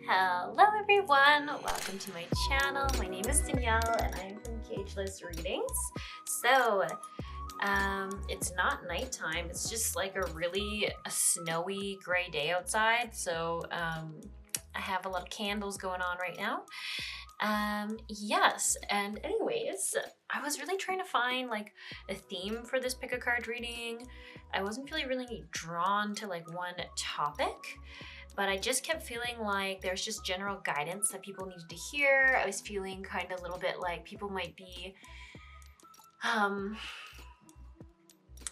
Hello everyone, welcome to my channel. My name is Danielle and I'm from Cageless Readings. So, it's not nighttime, it's just like a really snowy gray day outside. So, I have a lot of candles going on right now. Yes, and anyways, I was really trying to find like a theme for this pick a card reading. I wasn't really drawn to like one topic, but I just kept feeling like there's just general guidance that people needed to hear. I was feeling kind of a little bit like people might be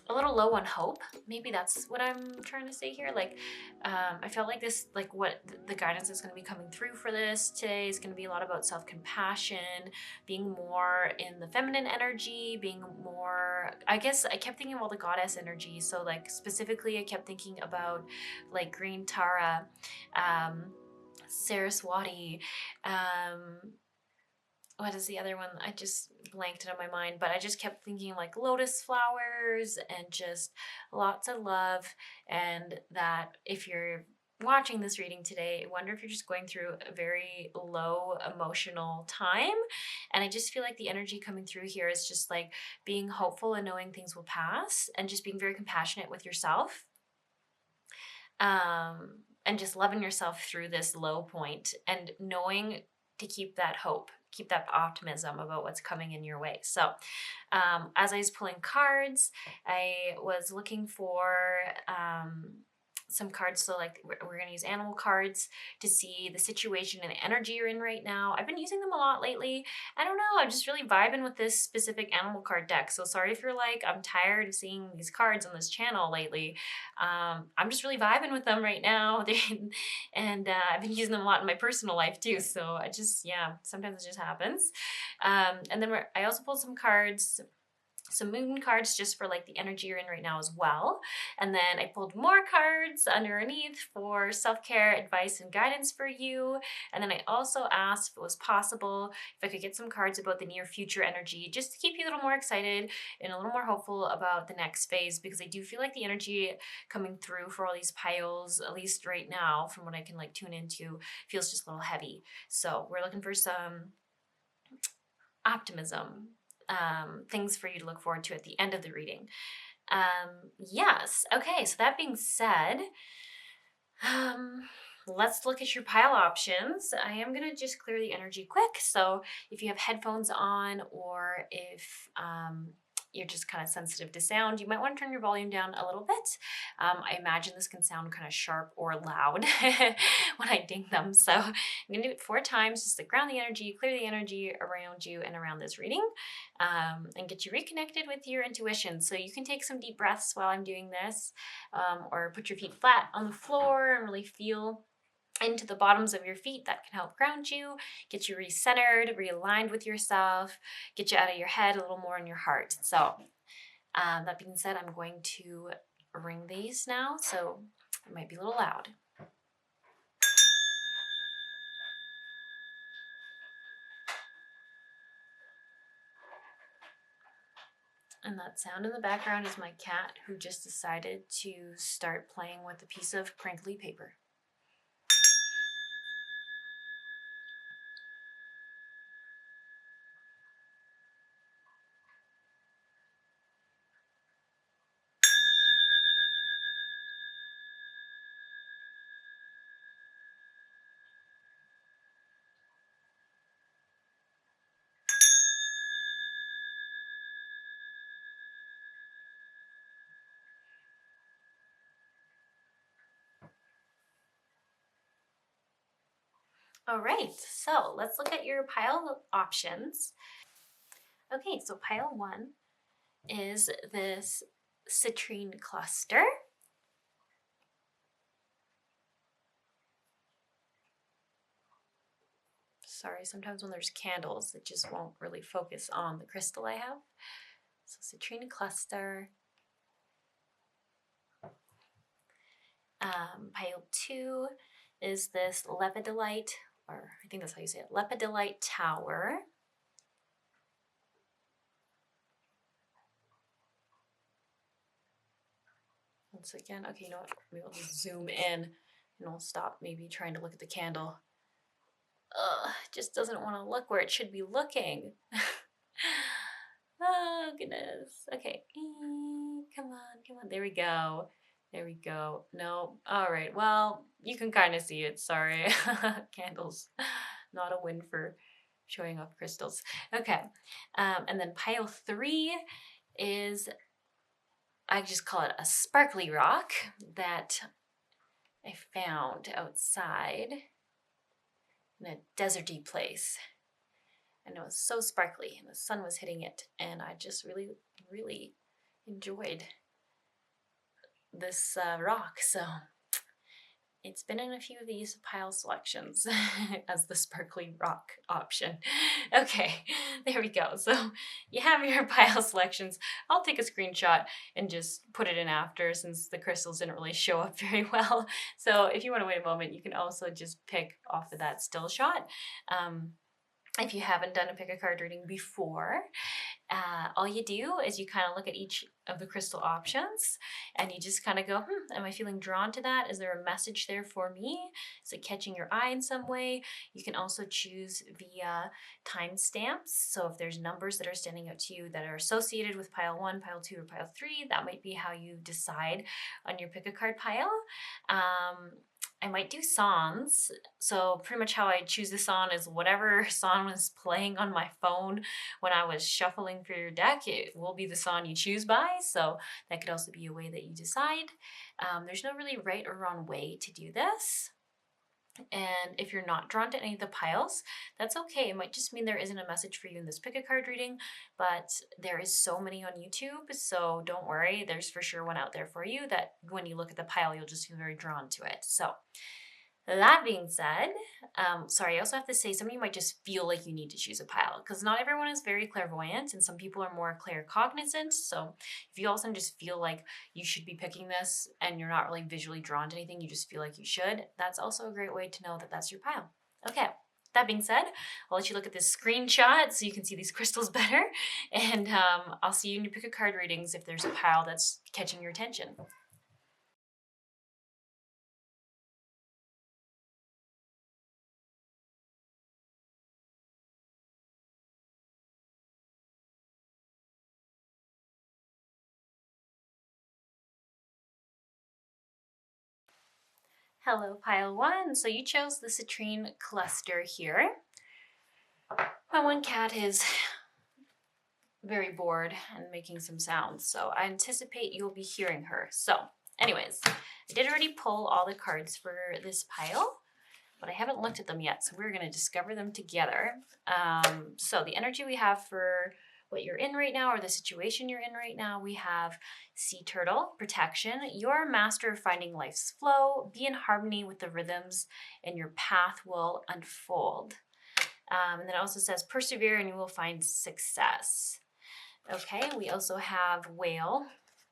a little low on hope. Maybe that's what I'm trying to say here. Like, I felt like this, like what the guidance is going to be coming through for this today is going to be a lot about self-compassion, being more in the feminine energy, being more, I guess I kept thinking about the goddess energy. So like specifically, I kept thinking about like Green Tara, Saraswati, what is the other one? I just blanked it on my mind, but I just kept thinking like lotus flowers and just lots of love. And that if you're watching this reading today, I wonder if you're just going through a very low emotional time. And I just feel like the energy coming through here is just like being hopeful and knowing things will pass and just being very compassionate with yourself. And just loving yourself through this low point and knowing to keep that hope, keep that optimism about what's coming in your way. So as I was pulling cards, I was looking for some cards. So like we're going to use animal cards to see the situation and the energy you're in right now. I've been using them a lot lately. I don't know, I'm just really vibing with this specific animal card deck. So sorry if you're like, I'm tired of seeing these cards on this channel lately. I'm just really vibing with them right now. And I've been using them a lot in my personal life too. So I just, yeah, sometimes it just happens. And then I also pulled some cards, some moon cards just for like the energy you're in right now as well. And then I pulled more cards underneath for self-care advice and guidance for you. And then I also asked if it was possible if I could get some cards about the near future energy, just to keep you a little more excited and a little more hopeful about the next phase, because I do feel like the energy coming through for all these piles, at least right now, from what I can like tune into, feels just a little heavy. So we're looking for some optimism, things for you to look forward to at the end of the reading. Yes. Okay. So that being said, let's look at your pile options. I am going to just clear the energy quick. So if you have headphones on, or if you're just kind of sensitive to sound, you might want to turn your volume down a little bit. I imagine this can sound kind of sharp or loud when I ding them. So I'm going to do it 4 times just to ground the energy, clear the energy around you and around this reading, and get you reconnected with your intuition. So you can take some deep breaths while I'm doing this, or put your feet flat on the floor and really feel into the bottoms of your feet. That can help ground you, get you recentered, realigned with yourself, get you out of your head, a little more in your heart. So that being said, I'm going to ring these now, so it might be a little loud. And that sound in the background is my cat, who just decided to start playing with a piece of crinkly paper. All right, so let's look at your pile options. Okay, so pile 1 is this citrine cluster. Sorry, sometimes when there's candles, it just won't really focus on the crystal I have. So citrine cluster. Pile 2 is this lepidolite, or I think that's how you say it, lepidolite tower. Once again, okay, you know what? Maybe I'll just zoom in and I'll stop maybe trying to look at the candle. just doesn't want to look where it should be looking. Oh, goodness. Okay. Come on. There we go. There we go. No. All right. Well, you can kind of see it. Sorry. Candles. Not a win for showing off crystals. Okay. And then pile 3 is, I just call it a sparkly rock that I found outside in a deserty place. And it was so sparkly and the sun was hitting it, and I just really enjoyed this rock. So it's been in a few of these pile selections as the sparkly rock option. Okay, there we go. So you have your pile selections. I'll take a screenshot and just put it in after, since the crystals didn't really show up very well. So if you want to wait a moment, you can also just pick off of that still shot. If you haven't done a pick a card reading before, all you do is you kind of look at each of the crystal options and you just kind of go, am I feeling drawn to that? Is there a message there for me? Is it catching your eye in some way? You can also choose via timestamps. So if there's numbers that are standing out to you that are associated with pile 1, pile 2, or pile 3, that might be how you decide on your pick a card pile. I might do songs. So pretty much how I choose the song is whatever song was playing on my phone when I was shuffling for your deck, it will be the song you choose by. So that could also be a way that you decide. There's no really right or wrong way to do this. And if you're not drawn to any of the piles, that's okay. It might just mean there isn't a message for you in this pick a card reading, but there is so many on YouTube, so don't worry. There's for sure one out there for you that when you look at the pile, you'll just feel very drawn to it. So that being said, sorry, I also have to say some of you might just feel like you need to choose a pile, because not everyone is very clairvoyant and some people are more claircognizant. So if you all of a sudden just feel like you should be picking this and you're not really visually drawn to anything, you just feel like you should, that's also a great way to know that that's your pile. Okay, that being said, I'll let you look at this screenshot so you can see these crystals better, and I'll see you in your pick a card readings if there's a pile that's catching your attention. Hello, pile 1. So you chose the Citrine cluster here. My one cat is very bored and making some sounds, so I anticipate you'll be hearing her. So anyways, I did already pull all the cards for this pile, but I haven't looked at them yet, so we're going to discover them together. So the energy we have for what you're in right now, or the situation you're in right now, we have Sea Turtle, protection. You're a master of finding life's flow. Be in harmony with the rhythms and your path will unfold. And then it also says persevere and you will find success. Okay, we also have Whale.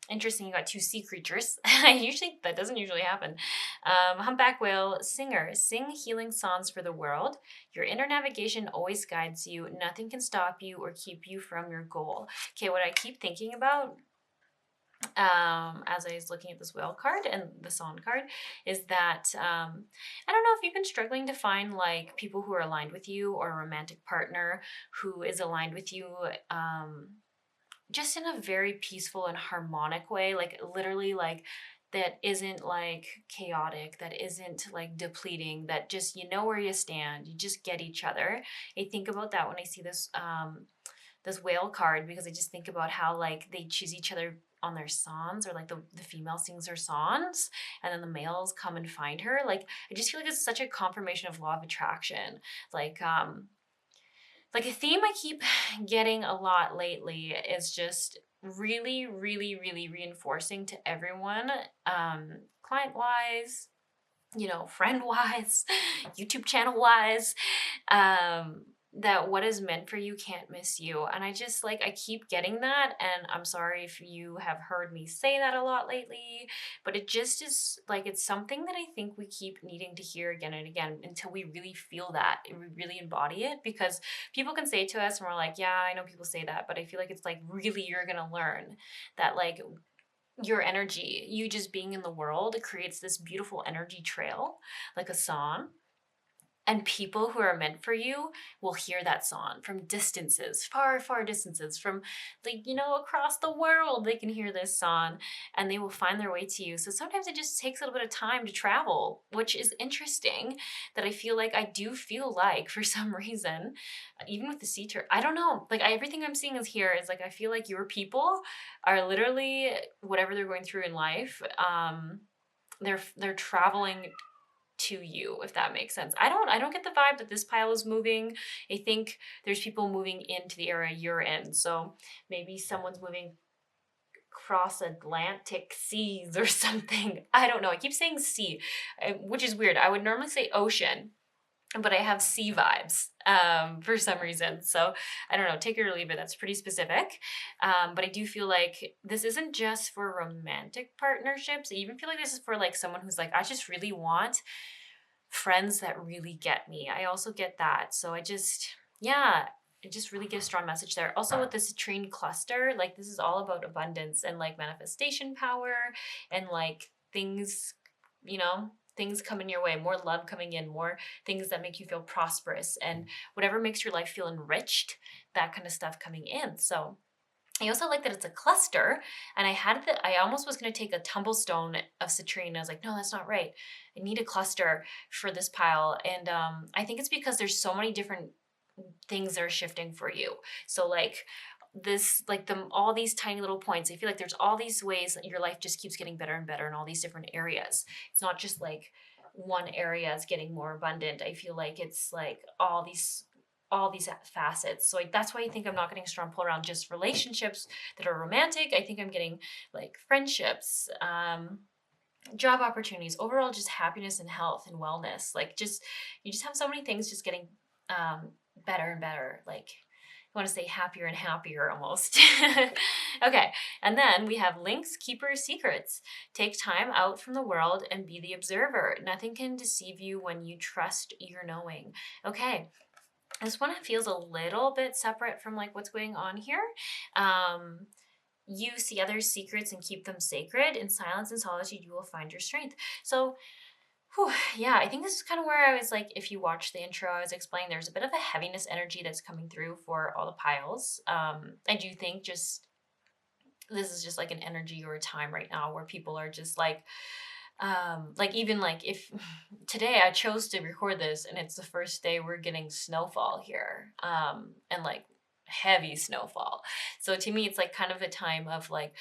Interesting, you got 2 sea creatures. That doesn't usually happen. Humpback whale, singer, sing healing songs for the world. Your inner navigation always guides you. Nothing can stop you or keep you from your goal. Okay, what I keep thinking about as I was looking at this whale card and the song card is that I don't know if you've been struggling to find like people who are aligned with you, or a romantic partner who is aligned with you just in a very peaceful and harmonic way, like literally like that isn't like chaotic, that isn't like depleting, that just you know where you stand, you just get each other. I think about that when I see this this whale card, because I just think about how like they choose each other on their songs, or like the female sings her songs and then the males come and find her. Like I just feel like it's such a confirmation of law of attraction. Like a theme I keep getting a lot lately is just really reinforcing to everyone, client wise, you know, friend wise, YouTube channel wise, that what is meant for you can't miss you. And I just like, I keep getting that. And I'm sorry if you have heard me say that a lot lately, but it just is like, it's something that I think we keep needing to hear again and again until we really feel that and we really embody it. Because people can say to us and we're like, yeah, I know people say that, but I feel like it's like really, you're going to learn that like your energy, you just being in the world, it creates this beautiful energy trail, like a song. And people who are meant for you will hear that song from distances, far, far distances, from like, across the world. They can hear this song and they will find their way to you. So sometimes it just takes a little bit of time to travel, which is interesting that I feel like I do feel like for some reason, even with the sea turtle, I don't know, like everything I'm seeing is here is like, I feel like your people are literally whatever they're going through in life. They're traveling to you, if that makes sense. I don't get the vibe that this pile is moving. I think there's people moving into the area you're in. So maybe someone's moving across Atlantic seas or something. I don't know. I keep saying sea, which is weird. I would normally say ocean, but I have sea vibes for some reason. So I don't know, take it or leave it. That's pretty specific. But I do feel like this isn't just for romantic partnerships. I even feel like this is for like someone who's like, I just really want friends that really get me. I also get that. So I just really get a strong message there. Also with the Citrine cluster, like this is all about abundance and like manifestation power and like things, things coming your way, more love coming in, more things that make you feel prosperous and whatever makes your life feel enriched, that kind of stuff coming in. So I also like that it's a cluster, and I almost was going to take a tumblestone of citrine. I was like, no, that's not right. I need a cluster for this pile. And I think it's because there's so many different things that are shifting for you. So like this, like all these tiny little points, I feel like there's all these ways that your life just keeps getting better and better in all these different areas. It's not just like one area is getting more abundant. I feel like it's like all these facets. So that's why I think I'm not getting a strong pull around just relationships that are romantic. I think I'm getting like friendships, job opportunities, overall just happiness and health and wellness. Like you just have so many things just getting better and better. Like I want to say happier and happier almost. Okay. And then we have links, keepers, secrets. Take time out from the world and be the observer. Nothing can deceive you when you trust your knowing. Okay. This one feels a little bit separate from like what's going on here. You see others' secrets and keep them sacred. In silence and solitude, you will find your strength. So, yeah, I think this is kind of where I was like, if you watch the intro, I was explaining there's a bit of a heaviness energy that's coming through for all the piles. I do think this is just like an energy or a time right now where people are just like even like if today I chose to record this and it's the first day we're getting snowfall here, and like heavy snowfall. So to me, it's like kind of a time of like,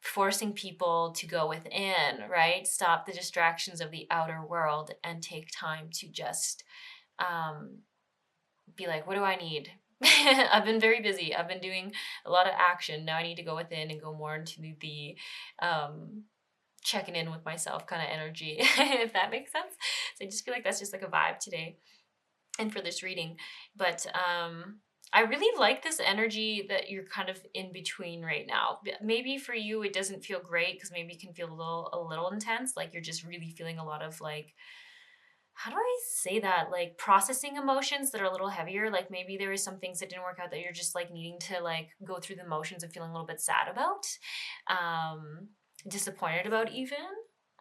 forcing people to go within, right? Stop the distractions of the outer world and take time to just, be like, what do I need? I've been very busy. I've been doing a lot of action. Now I need to go within and go more into the, checking in with myself kind of energy, if that makes sense. So I just feel like that's just like a vibe today and for this reading. But I really like this energy that you're kind of in between right now. Maybe for you it doesn't feel great because maybe it can feel a little intense, like you're just really feeling a lot of like, how do I say that? Like processing emotions that are a little heavier. Like maybe there is some things that didn't work out that you're just like needing to like go through the motions of feeling a little bit sad about. Disappointed about even.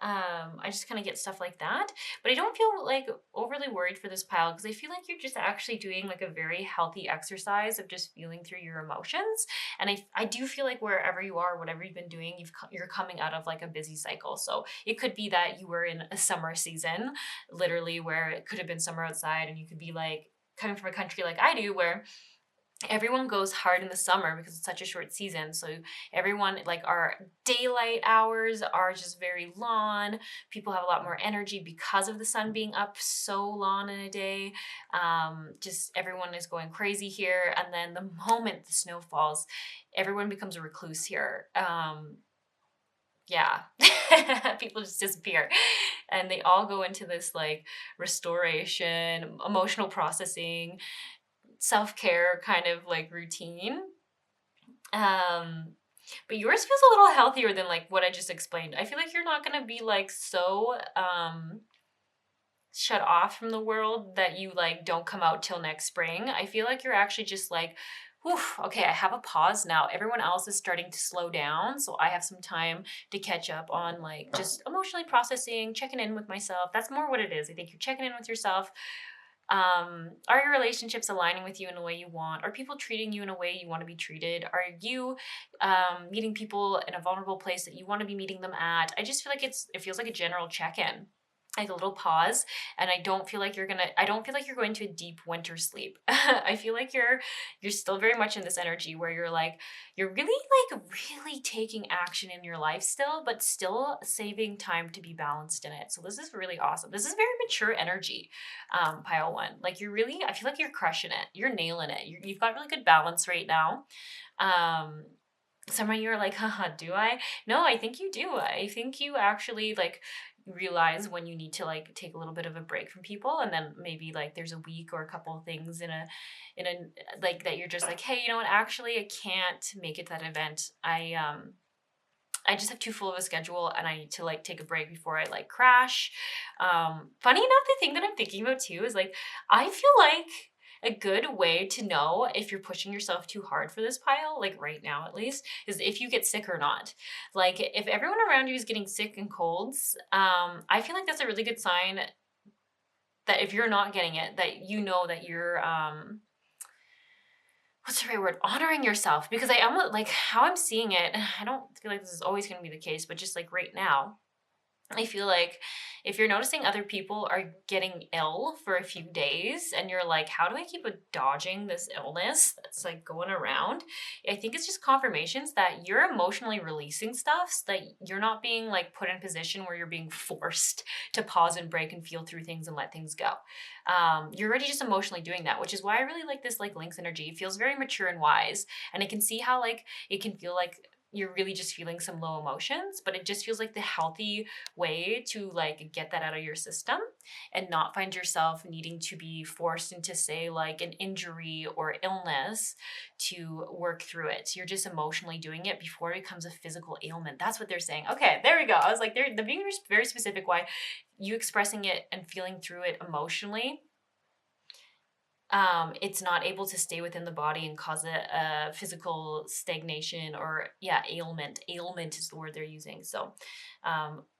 I just kind of get stuff like that, but I don't feel like overly worried for this pile because I feel like you're just actually doing like a very healthy exercise of just feeling through your emotions. And I do feel like wherever you are, whatever you've been doing, you're coming out of like a busy cycle. So it could be that you were in a summer season, literally where it could have been summer outside, and you could be like coming from a country like I do where everyone goes hard in the summer because it's such a short season. So everyone, like our daylight hours are just very long. People have a lot more energy because of the sun being up so long in a day. Just everyone is going crazy here. And then the moment the snow falls, everyone becomes a recluse here. Yeah, people just disappear and they all go into this like restoration, emotional processing, self-care kind of like routine. But yours feels a little healthier than like what I just explained. I feel like you're not gonna be like so shut off from the world that you like don't come out till next spring. I feel like you're actually just like, whew, okay, I have a pause now. Everyone else is starting to slow down, so I have some time to catch up on like just emotionally processing, checking in with myself. That's more what it is. I think you're checking in with yourself. Are your relationships aligning with you in a way you want? Are people treating you in a way you want to be treated? Are you meeting people in a vulnerable place that you want to be meeting them at? I just feel like it feels like a general check-in, like a little pause. And I don't feel like you're going to a deep winter sleep. I feel like you're still very much in this energy where you're really taking action in your life still, but still saving time to be balanced in it. So this is really awesome. This is very mature energy, pile one. Like I feel like you're crushing it. You're nailing it. You've got really good balance right now. Some of you are like, haha, do I? No, I think you do. I think you actually like realize when you need to like take a little bit of a break from people, and then maybe like there's a week or a couple of things in a like that you're just like, hey, you know what, actually I can't make it to that event. I just have too full of a schedule and I need to like take a break before I like crash. Funny enough, the thing that I'm thinking about too is like, I feel like a good way to know if you're pushing yourself too hard for this pile, like right now at least, is if you get sick or not. Like if everyone around you is getting sick and colds, I feel like that's a really good sign that if you're not getting it, that you know that you're what's the right word? Honoring yourself. Because I am like how I'm seeing it, I don't feel like this is always going to be the case, but just like right now, I feel like if you're noticing other people are getting ill for a few days and you're like, how do I keep dodging this illness that's like going around? I think it's just confirmations that you're emotionally releasing stuff, so that you're not being like put in a position where you're being forced to pause and break and feel through things and let things go. You're already just emotionally doing that, which is why I really like this like Lynx energy. It feels very mature and wise. And I can see how like it can feel like you're really just feeling some low emotions, but it just feels like the healthy way to like get that out of your system and not find yourself needing to be forced into say like an injury or illness to work through it. You're just emotionally doing it before it becomes a physical ailment. That's what they're saying. Okay, there we go. I was like, they're being very specific why you expressing it and feeling through it emotionally, it's not able to stay within the body and cause a physical stagnation or ailment. Ailment is the word they're using. So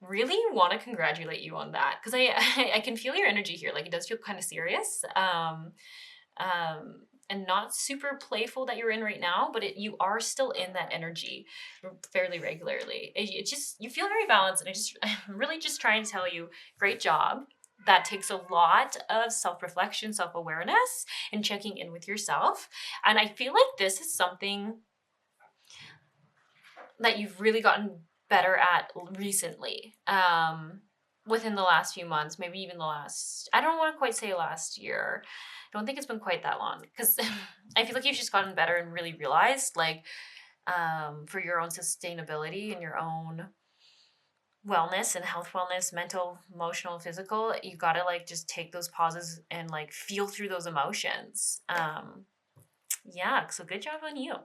really want to congratulate you on that, because I can feel your energy here. Like it does feel kind of serious, and not super playful that you're in right now, but you are still in that energy fairly regularly. It just, you feel very balanced, and I'm really just trying to tell you, great job. That takes a lot of self-reflection, self-awareness, and checking in with yourself. And I feel like this is something that you've really gotten better at recently, within the last few months, maybe even I don't want to quite say last year. I don't think it's been quite that long, because I feel like you've just gotten better and really realized like, for your own sustainability and your own wellness and health, wellness, mental, emotional, physical, you gotta like just take those pauses and like feel through those emotions. So good job on you.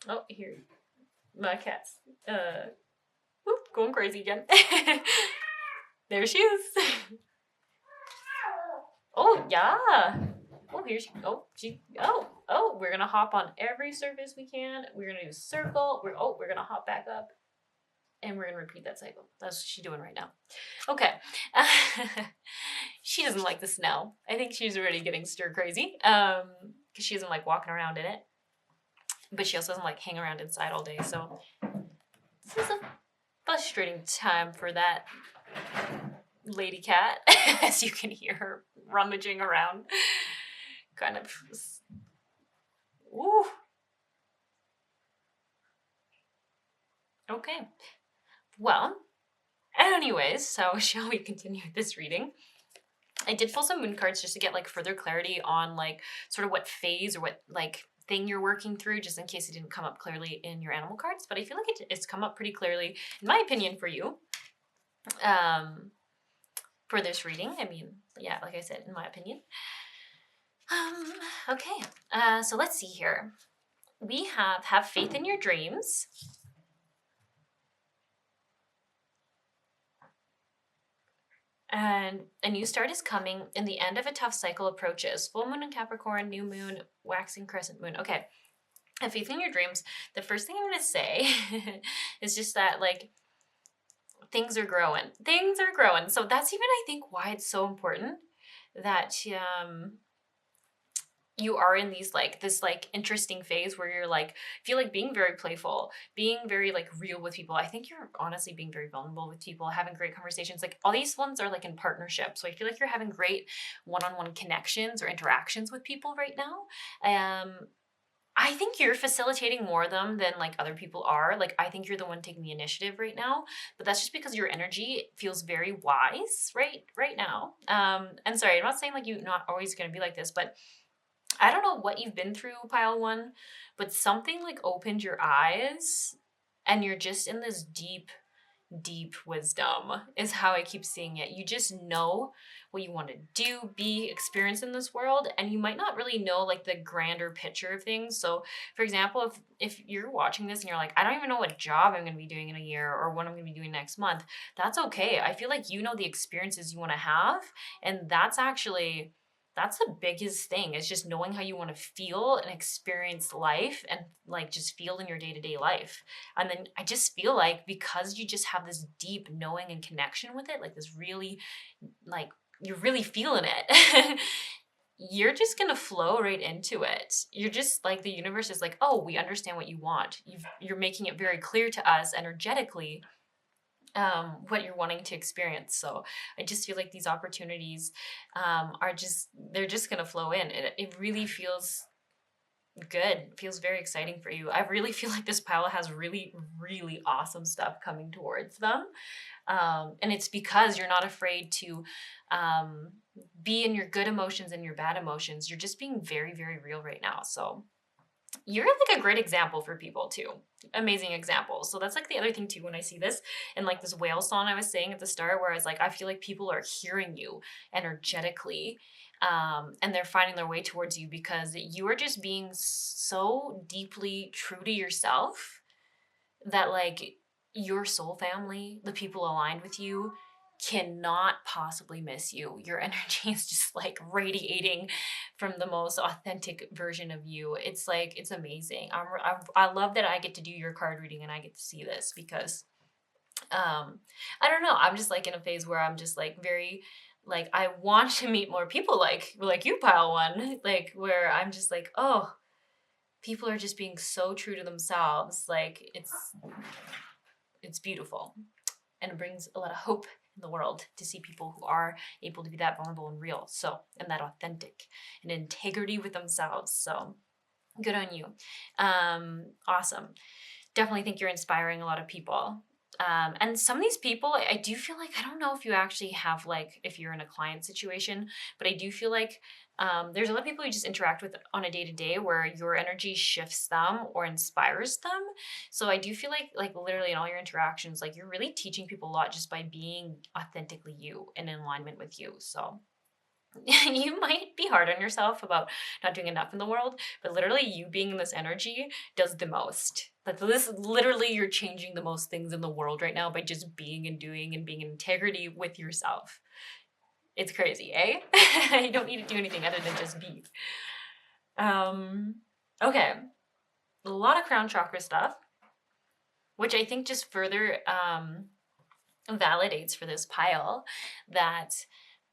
Oh, here, my cat's going crazy again. There she is. Oh yeah. Oh, here we're gonna hop on every surface we can. We're gonna do a circle. We're gonna hop back up. And we're going to repeat that cycle. That's what she's doing right now. Okay. She doesn't like the snow. I think she's already getting stir crazy, because she doesn't like walking around in it. But she also doesn't like hang around inside all day. So this is a frustrating time for that lady cat, as you can hear her rummaging around. Kind of. Ooh. Okay. Well, anyways, so shall we continue this reading? I did pull some moon cards just to get like further clarity on like sort of what phase or what like thing you're working through, just in case it didn't come up clearly in your animal cards. But I feel like it's come up pretty clearly, in my opinion, for you, for this reading. I mean, yeah, like I said, in my opinion. Okay, so let's see here. We have faith in your dreams. And a new start is coming, and the end of a tough cycle approaches. Full moon in Capricorn, new moon, waxing crescent moon. Okay. Have faith in your dreams. The first thing I'm going to say is just that, like, things are growing. Things are growing. So that's even, I think, why it's so important that you are in these like this like interesting phase where you're like feel like being very playful, being very like real with people. I think you're honestly being very vulnerable with people, having great conversations. Like all these ones are like in partnership. So I feel like you're having great one-on-one connections or interactions with people right now. I think you're facilitating more of them than like other people are. Like I think you're the one taking the initiative right now, but that's just because your energy feels very wise right now. And sorry, I'm not saying like you're not always going to be like this, but I don't know what you've been through, pile one, but something like opened your eyes and you're just in this deep, deep wisdom is how I keep seeing it. You just know what you want to do, be, experience in this world, and you might not really know like the grander picture of things. So for example, if you're watching this and you're like, I don't even know what job I'm going to be doing in a year or what I'm going to be doing next month, that's okay. I feel like you know the experiences you want to have, and that's the biggest thing, is just knowing how you want to feel and experience life and like just feel in your day-to-day life. And then I just feel like because you just have this deep knowing and connection with it, like this really, like you're really feeling it, you're just going to flow right into it. You're just like, the universe is like, oh, we understand what you want. You're making it very clear to us energetically what you're wanting to experience. So I just feel like these opportunities they're just going to flow in. It really feels good. It feels very exciting for you. I really feel like this pile has really, really awesome stuff coming towards them. And it's because you're not afraid to be in your good emotions and your bad emotions. You're just being very, very real right now. So you're like a great example for people too. Amazing example. So that's like the other thing too when I see this, and like this whale song I was saying at the start, where I was like, I feel like people are hearing you energetically, and they're finding their way towards you because you are just being so deeply true to yourself that like your soul family, the people aligned with you, cannot possibly miss you. Your energy is just like radiating from the most authentic version of you. It's like, it's amazing. I love that I get to do your card reading and I get to see this because I don't know, I'm just like in a phase where I'm just like very like I want to meet more people like you, pile one, like where I'm just like, oh, people are just being so true to themselves. Like it's beautiful, and it brings a lot of hope in the world to see people who are able to be that vulnerable and real, so, and that authentic and integrity with themselves. So good on you. Awesome. Definitely think you're inspiring a lot of people. And some of these people, I do feel like, I don't know if you actually have like, if you're in a client situation, but I do feel like there's a lot of people you just interact with on a day-to-day where your energy shifts them or inspires them. So I do feel like literally in all your interactions, like you're really teaching people a lot just by being authentically you and in alignment with you. So you might be hard on yourself about not doing enough in the world, but literally you being in this energy does the most. Like this, literally you're changing the most things in the world right now by just being and doing and being in integrity with yourself. It's crazy, eh? You don't need to do anything other than just be. Okay. A lot of crown chakra stuff, which I think just further validates for this pile that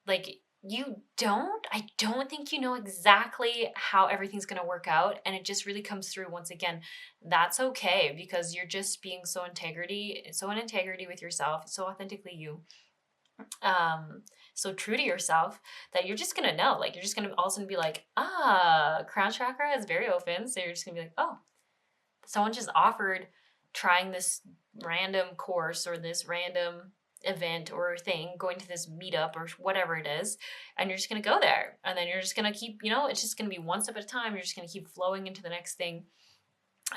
like I don't think you know exactly how everything's going to work out, and it just really comes through once again. That's okay, because you're just being so in integrity with yourself, so authentically you, so true to yourself, that you're just gonna know, like you're just gonna all of a sudden be like, crown chakra is very open, so you're just gonna be like, oh, someone just offered trying this random course or this random event or thing, going to this meetup or whatever it is, and you're just going to go there, and then you're just going to keep, it's just going to be one step at a time. You're just going to keep flowing into the next thing,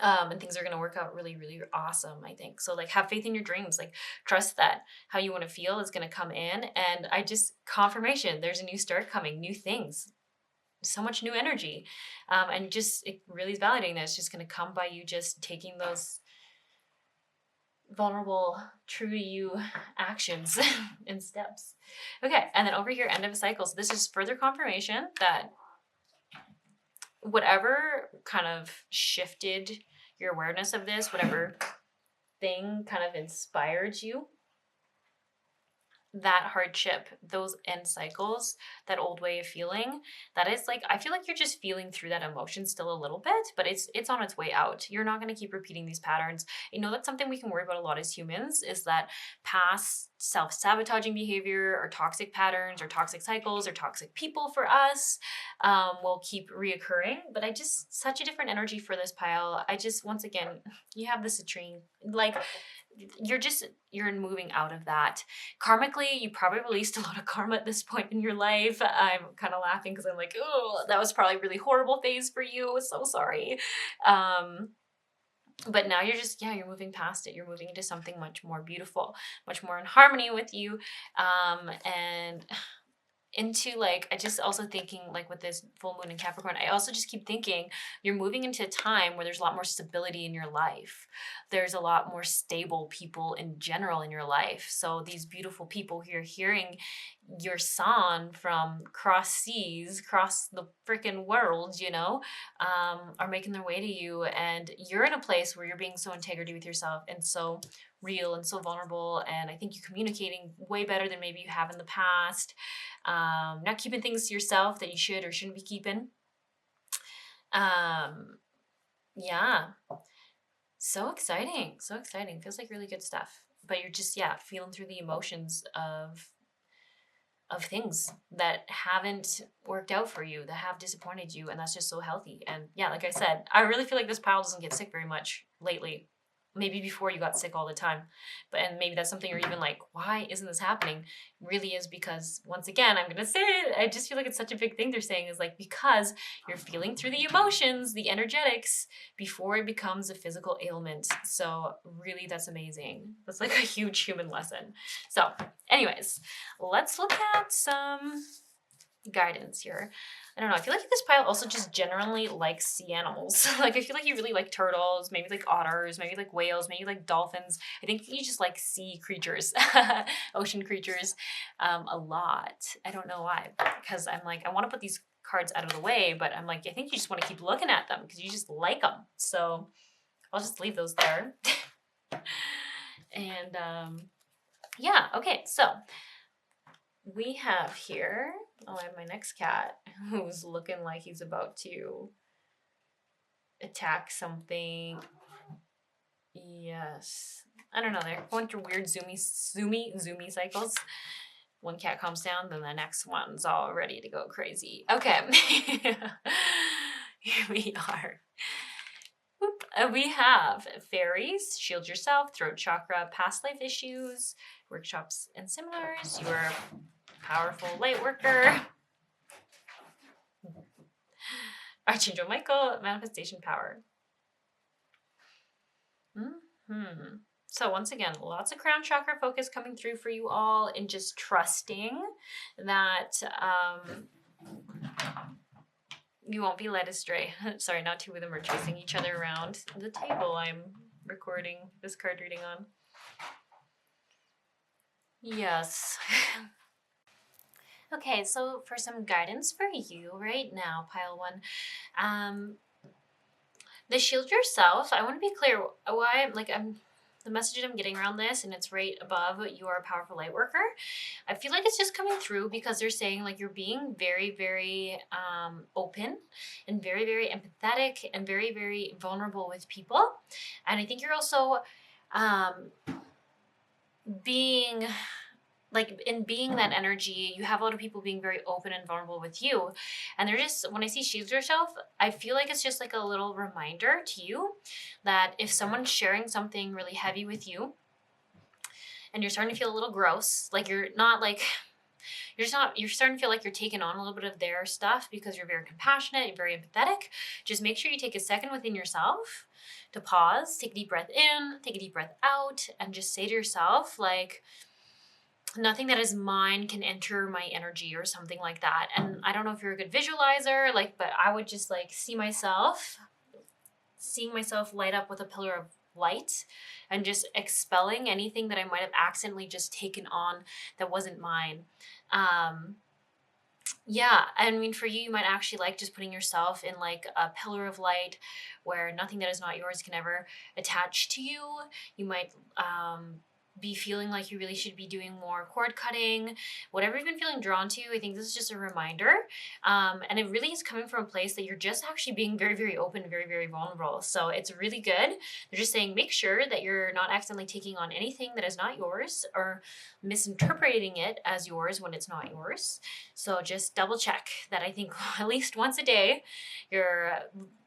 and things are going to work out really, really awesome, I think. So like have faith in your dreams, like trust that how you want to feel is going to come in, and confirmation, there's a new start coming, new things, so much new energy, and just it really is validating that it's just going to come by you just taking those vulnerable, true to you actions and steps. Okay, and then over here, end of a cycle. So this is further confirmation that whatever kind of shifted your awareness of this, whatever thing kind of inspired you, that hardship, those end cycles, that old way of feeling, that is like, I feel like you're just feeling through that emotion still a little bit, but it's on its way out. You're not going to keep repeating these patterns. You know, that's something we can worry about a lot as humans, is that past self-sabotaging behavior or toxic patterns or toxic cycles or toxic people for us will keep reoccurring. But I just, such a different energy for this pile. I just, once again, you have the citrine, like, you're moving out of that. Karmically, you probably released a lot of karma at this point in your life. I'm kind of laughing because I'm like, oh, that was probably a really horrible phase for you. So sorry. But now you're just, you're moving past it. You're moving into something much more beautiful, much more in harmony with you. And into like, I just also thinking like with this full moon in Capricorn, I also just keep thinking you're moving into a time where there's a lot more stability in your life. There's a lot more stable people in general in your life. So these beautiful people who are hearing your song from cross seas, across the freaking world, you know, are making their way to you. And you're in a place where you're being so integrity with yourself and so real and so vulnerable. And I think you're communicating way better than maybe you have in the past. Not keeping things to yourself that you should or shouldn't be keeping. Yeah. So exciting. So exciting. Feels like really good stuff. But you're just, feeling through the emotions of things that haven't worked out for you, that have disappointed you, and that's just so healthy. And like I said, I really feel like this pile doesn't get sick very much lately. Maybe before you got sick all the time, and maybe that's something you're even like, why isn't this happening? Really is because, once again, I'm gonna say it, I just feel like it's such a big thing they're saying, is like, because you're feeling through the emotions, the energetics, before it becomes a physical ailment. So really, that's amazing. That's like a huge human lesson. So anyways, let's look at some guidance here. I don't know. I feel like this pile also just generally likes sea animals. Like, I feel like you really like turtles, maybe like otters, maybe like whales, maybe like dolphins. I think you just like sea creatures, ocean creatures, a lot. I don't know why, because I'm like, I want to put these cards out of the way, but I'm like, I think you just want to keep looking at them because you just like them. So I'll just leave those there. And okay, so we have here, I have my next cat who's looking like he's about to attack something. Yes. I don't know, they're going through weird zoomy cycles. One cat calms down, then the next one's all ready to go crazy. Okay. Here we are. We have fairies, shield yourself, throat chakra, past life issues, workshops and seminars, your powerful light worker, Archangel Michael, manifestation power. So once again, lots of crown chakra focus coming through for you all, in just trusting that you won't be led astray. Sorry, not two of them are chasing each other around the table I'm recording this card reading on. Yes. Okay, so for some guidance for you right now, pile one, the shield yourself. I want to be clear why I'm the message I'm getting around this, and it's right above, you are a powerful light worker. I feel like it's just coming through because they're saying like you're being very, very open and very, very empathetic and very, very vulnerable with people. And I think you're also being that energy, you have a lot of people being very open and vulnerable with you. And they're just, when I see shield yourself, I feel like it's just like a little reminder to you that if someone's sharing something really heavy with you and you're starting to feel a little gross, like you're starting to feel like you're taking on a little bit of their stuff because you're very compassionate, you're very empathetic, just make sure you take a second within yourself to pause, take a deep breath in, take a deep breath out, and just say to yourself, like, nothing that is mine can enter my energy or something like that. And I don't know if you're a good visualizer, but I would just seeing myself light up with a pillar of light and just expelling anything that I might have accidentally just taken on that wasn't mine. Yeah, I mean, for you, you might actually like just putting yourself in like a pillar of light where nothing that is not yours can ever attach to you. You might be feeling like you really should be doing more cord cutting, whatever you've been feeling drawn to. I think this is just a reminder. And it really is coming from a place that you're just actually being very, very open, very, very vulnerable. So it's really good. They're just saying make sure that you're not accidentally taking on anything that is not yours or misinterpreting it as yours when it's not yours. So just double check that. I think at least once a day, you're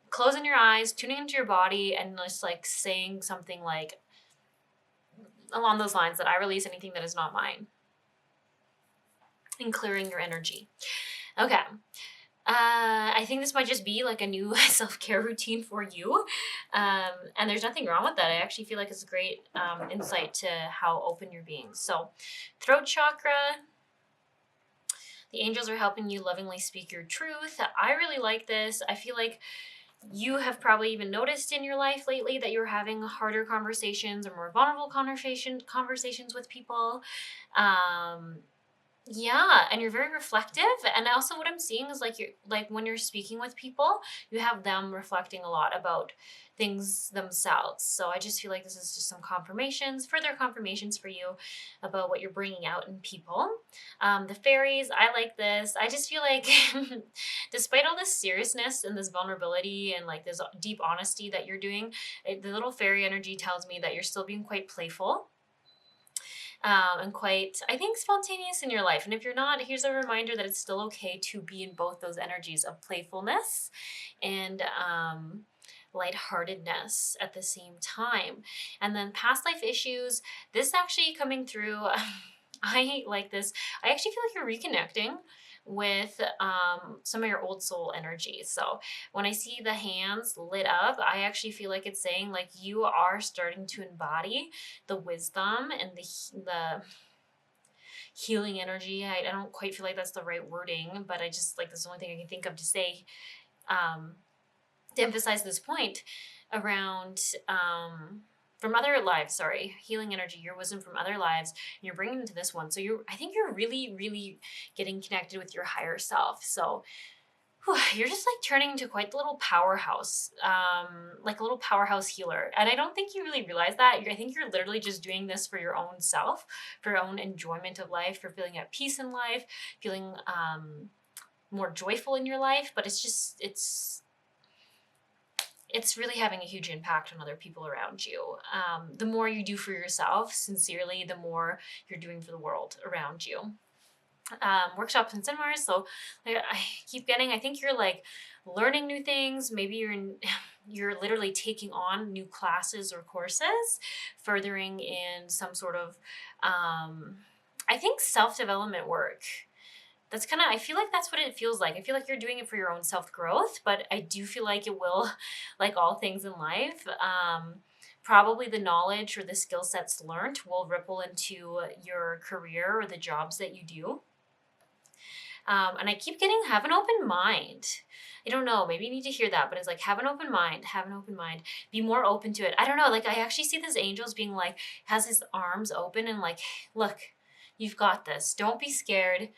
closing your eyes, tuning into your body, and just like saying something like along those lines that I release anything that is not mine, and clearing your energy. Okay. I think this might just be like a new self-care routine for you. And there's nothing wrong with that. I actually feel like it's a great insight to how open you're being. So throat chakra, the angels are helping you lovingly speak your truth. I really like this. I feel like you have probably even noticed in your life lately that you're having harder conversations or more vulnerable conversations with people. Yeah, and you're very reflective. And also what I'm seeing is like you're like when you're speaking with people, you have them reflecting a lot about things themselves. So I just feel like this is just some further confirmations for you about what you're bringing out in people. The fairies, I like this. I just feel like despite all this seriousness and this vulnerability and like this deep honesty that you're doing, the little fairy energy tells me that you're still being quite playful. And quite, I think, spontaneous in your life. And if you're not, here's a reminder that it's still okay to be in both those energies of playfulness and lightheartedness at the same time. And then past life issues, this actually coming through, I like this. I actually feel like you're reconnecting with some of your old soul energy. So when I see the hands lit up, I actually feel like it's saying like you are starting to embody the wisdom and the healing energy. I don't quite feel like that's the right wording, but I just like, that's the only thing I can think of to say, to emphasize this point around from other lives, healing energy, your wisdom from other lives, and you're bringing it to this one. So I think you're really, really getting connected with your higher self. So you're just like turning into quite the little powerhouse, like a little powerhouse healer. And I don't think you really realize that. I think you're literally just doing this for your own self, for your own enjoyment of life, for feeling at peace in life, feeling more joyful in your life. But it's really having a huge impact on other people around you. The more you do for yourself, sincerely, the more you're doing for the world around you. Workshops and seminars. So I keep getting, I think you're like learning new things. Maybe you're literally taking on new classes or courses, furthering in some sort of, I think self-development work. That's kind of, I feel like that's what it feels like. I feel like you're doing it for your own self-growth, but I do feel like it will, like all things in life, probably the knowledge or the skill sets learned will ripple into your career or the jobs that you do. And I keep getting have an open mind. I don't know, maybe you need to hear that, but it's like have an open mind, be more open to it. I don't know, like I actually see this angels being like, has his arms open and like, look, you've got this. Don't be scared.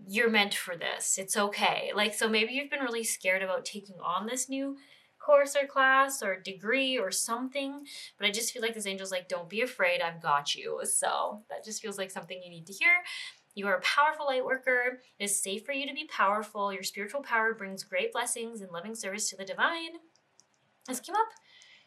You're meant for this. It's okay. Like, so maybe you've been really scared about taking on this new course or class or degree or something, but I just feel like this angel's like, don't be afraid, I've got you. So that just feels like something you need to hear. You are a powerful light worker. It is safe for you to be powerful. Your spiritual power brings great blessings and loving service to the divine. This came up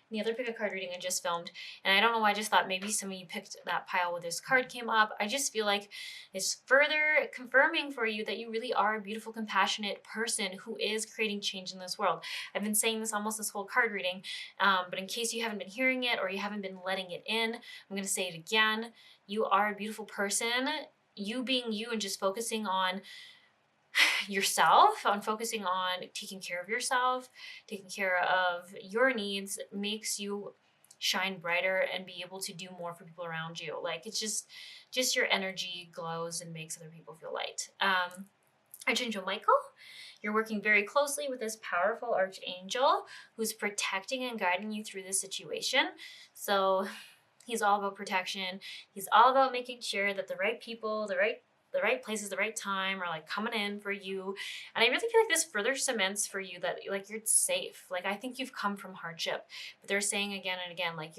in the other pick a card reading I just filmed, and I don't know why I just thought maybe some of you picked that pile where this card came up. I just feel like it's further confirming for you that you really are a beautiful, compassionate person who is creating change in this world. I've been saying this almost this whole card reading, but in case you haven't been hearing it or you haven't been letting it in, I'm going to say it again. You are a beautiful person. You being you and just focusing on yourself, on focusing on taking care of yourself, taking care of your needs, makes you shine brighter and be able to do more for people around you. Like it's just your energy glows and makes other people feel light. Archangel Michael, You're working very closely with this powerful archangel who's protecting and guiding you through this situation. So he's all about protection. He's all about making sure that the right people, the right places, the right time are like coming in for you. And I really feel like this further cements for you that like you're safe. Like I think you've come from hardship, but they're saying again and again, like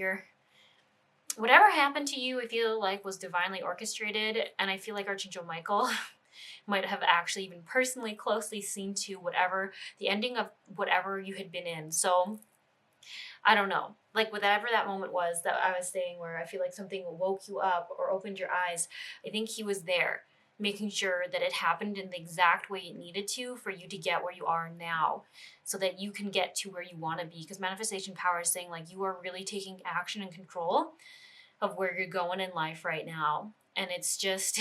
whatever happened to you, I feel like was divinely orchestrated. And I feel like Archangel Michael might have actually even personally closely seen to whatever the ending of whatever you had been in. So I don't know, like whatever that moment was that I was saying where I feel like something woke you up or opened your eyes, I think he was there making sure that it happened in the exact way it needed to for you to get where you are now so that you can get to where you want to be. Because manifestation power is saying like you are really taking action and control of where you're going in life right now. And it's just,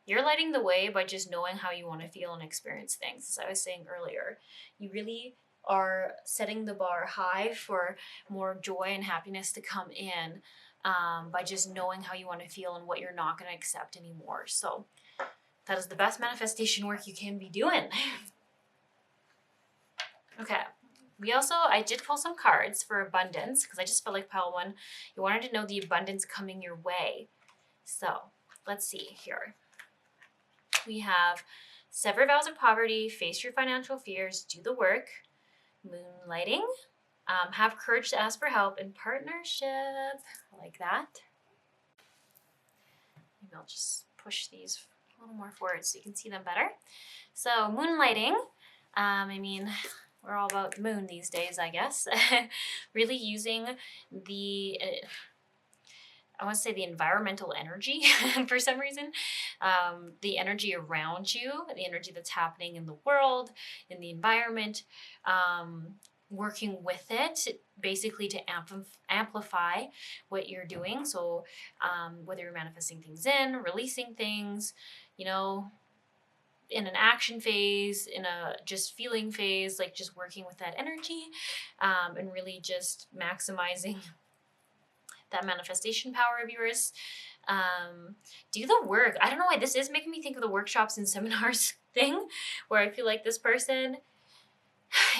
you're lighting the way by just knowing how you want to feel and experience things. As I was saying earlier, you really are setting the bar high for more joy and happiness to come in by just knowing how you want to feel and what you're not going to accept anymore. So that is the best manifestation work you can be doing. Okay. I did pull some cards for abundance because I just felt like pile one. You wanted to know the abundance coming your way. So let's see here. We have sever vows of poverty, face your financial fears, do the work, moonlighting, have courage to ask for help in partnership. I like that. Maybe I'll just push these a little more forward so you can see them better. So moonlighting, I mean, we're all about the moon these days, I guess. Really using the, I want to say the environmental energy for some reason, the energy around you, the energy that's happening in the world, in the environment, working with it basically to amplify what you're doing. So whether you're manifesting things in, releasing things, you know, in an action phase, in a just feeling phase, like just working with that energy and really just maximizing that manifestation power of yours. Do the work. I don't know why this is making me think of the workshops and seminars thing where I feel like this person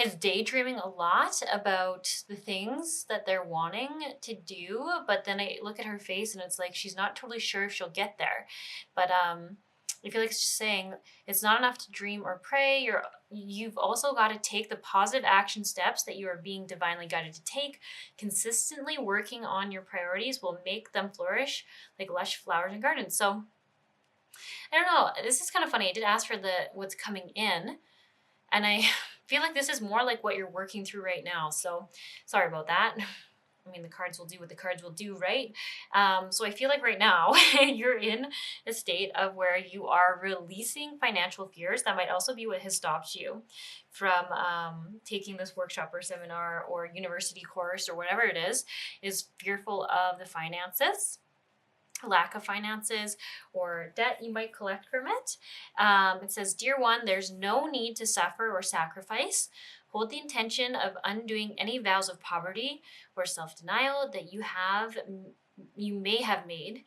is daydreaming a lot about the things that they're wanting to do, but then I look at her face and it's like she's not totally sure if she'll get there. But I feel like it's just saying it's not enough to dream or pray. You've also got to take the positive action steps that you are being divinely guided to take. Consistently working on your priorities will make them flourish like lush flowers and gardens. So I don't know. This is kind of funny. I did ask for what's coming in, and I feel like this is more like what you're working through right now. So sorry about that. I mean, the cards will do what the cards will do, right? So I feel like right now you're in a state of where you are releasing financial fears. That might also be what has stopped you from taking this workshop or seminar or university course or whatever it is fearful of the finances, lack of finances, or debt you might collect from it. It says, Dear one, there's no need to suffer or sacrifice. Hold the intention of undoing any vows of poverty or self-denial that you may have made,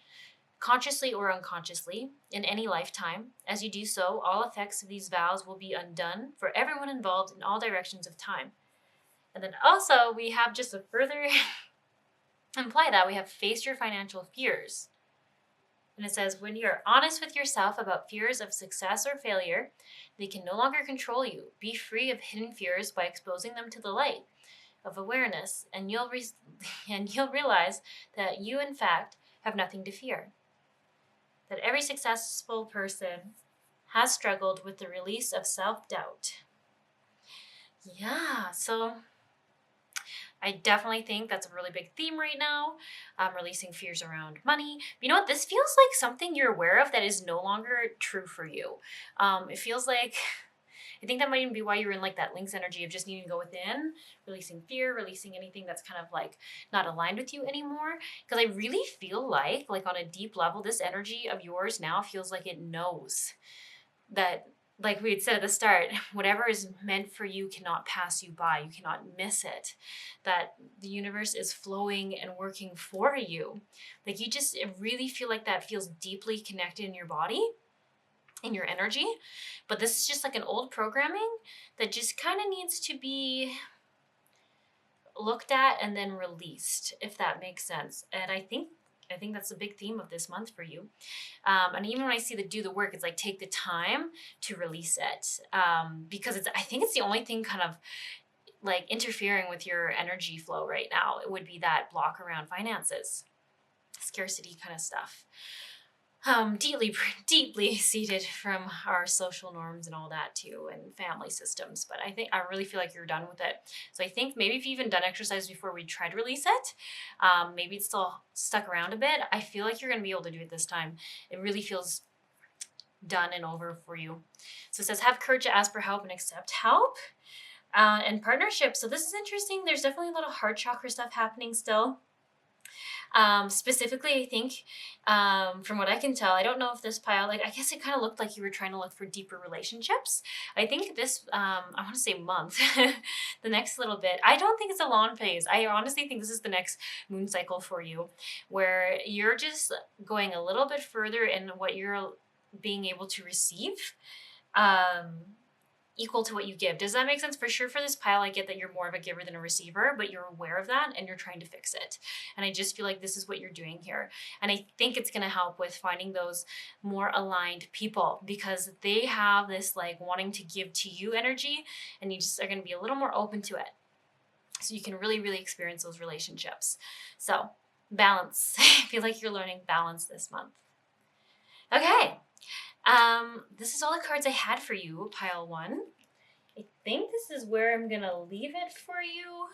consciously or unconsciously, in any lifetime. As you do so, all effects of these vows will be undone for everyone involved in all directions of time. And then also we have just a further imply that we have face your financial fears. And it says, when you're honest with yourself about fears of success or failure, they can no longer control you. Be free of hidden fears by exposing them to the light of awareness, and you'll realize that you, in fact, have nothing to fear. That every successful person has struggled with the release of self-doubt. Yeah, so I definitely think that's a really big theme right now, releasing fears around money. But you know what? This feels like something you're aware of that is no longer true for you. It feels like, I think that might even be why you're in like that Lynx energy of just needing to go within, releasing fear, releasing anything that's kind of like not aligned with you anymore. Because I really feel like on a deep level, this energy of yours now feels like it knows that, like we had said at the start, whatever is meant for you cannot pass you by. You cannot miss it. That the universe is flowing and working for you. Like you just really feel like that feels deeply connected in your body. in your energy. But this is just like an old programming that just kind of needs to be looked at and then released, if that makes sense. And I think that's a big theme of this month for you. And even when I see the do the work, it's like take the time to release it, because I think it's the only thing kind of like interfering with your energy flow right now. It would be that block around finances, scarcity kind of stuff. Deeply seated from our social norms and all that too, and family systems. But I really feel like you're done with it. So I think maybe if you've even done exercise before we try to release it, maybe it's still stuck around a bit. I feel like you're going to be able to do it this time. It really feels done and over for you. So it says, have courage to ask for help and accept help. And partnership. So this is interesting. There's definitely a lot of heart chakra stuff happening still. Specifically, I think, from what I can tell, I don't know if this pile, like, I guess it kind of looked like you were trying to look for deeper relationships. I think this, I want to say month, the next little bit, I don't think it's a long phase. I honestly think this is the next moon cycle for you, where you're just going a little bit further in what you're being able to receive, equal to what you give. Does that make sense? For sure, for this pile, I get that you're more of a giver than a receiver, but you're aware of that and you're trying to fix it. And I just feel like this is what you're doing here. And I think it's going to help with finding those more aligned people, because they have this like wanting to give to you energy, and you just are going to be a little more open to it. So you can really, really experience those relationships. So balance. I feel like you're learning balance this month. Okay. This is all the cards I had for you, pile 1. I think this is where I'm gonna leave it for you.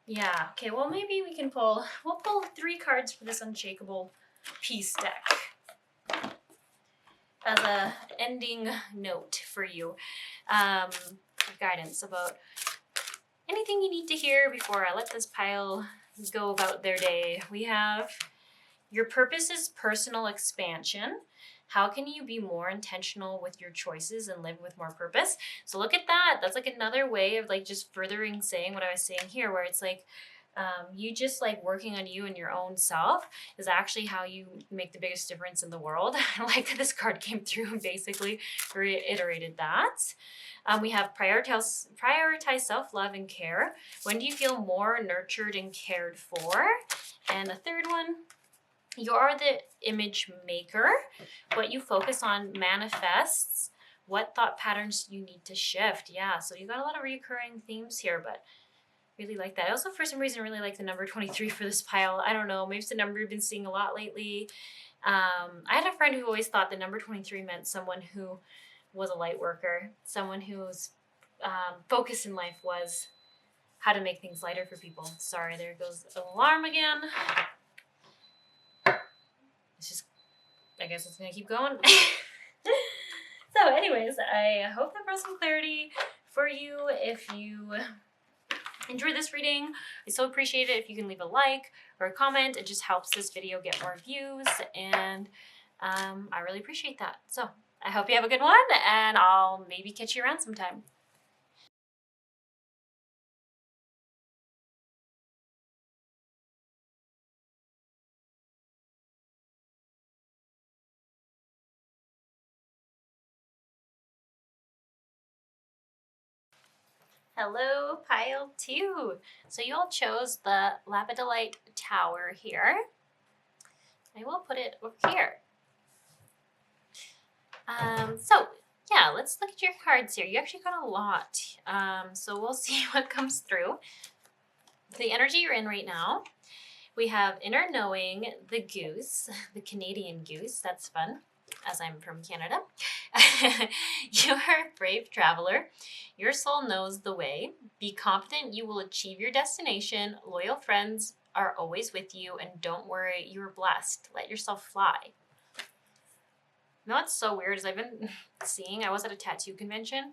Yeah, okay, well maybe we'll pull 3 cards for this unshakable peace deck as a ending note for you. Guidance about anything you need to hear before I let this pile go about their day. We have, your purpose is personal expansion. How can you be more intentional with your choices and live with more purpose? So look at that. That's like another way of like just furthering saying what I was saying here, where it's like, you just like working on you and your own self is actually how you make the biggest difference in the world. I like that this card came through and basically reiterated that. We have prioritize self-love and care. When do you feel more nurtured and cared for? And the third one, you're the image maker. What you focus on manifests. What thought patterns you need to shift? Yeah, so you got a lot of recurring themes here, but really like that. I also, for some reason, really like the number 23 for this pile. I don't know, maybe it's the number you've been seeing a lot lately. I had a friend who always thought the number 23 meant someone who was a light worker, someone whose focus in life was how to make things lighter for people. Sorry, there goes the alarm again. It's just, I guess it's gonna keep going. So anyways, I hope that brought some clarity for you. If you enjoyed this reading, I so appreciate it if you can leave a like or a comment. It just helps this video get more views, and I really appreciate that. So I hope you have a good one, and I'll maybe catch you around sometime. Hello, pile 2. So you all chose the Lepidolite Tower here. I will put it over here. So yeah, let's look at your cards here. You actually got a lot. So we'll see what comes through. The energy you're in right now, we have inner knowing, the goose, the Canadian goose. That's fun, as I'm from Canada. You're a brave traveler. Your soul knows the way. Be confident you will achieve your destination. Loyal friends are always with you, and don't worry, you're blessed. Let yourself fly. You know what's so weird is I've been seeing, I was at a tattoo convention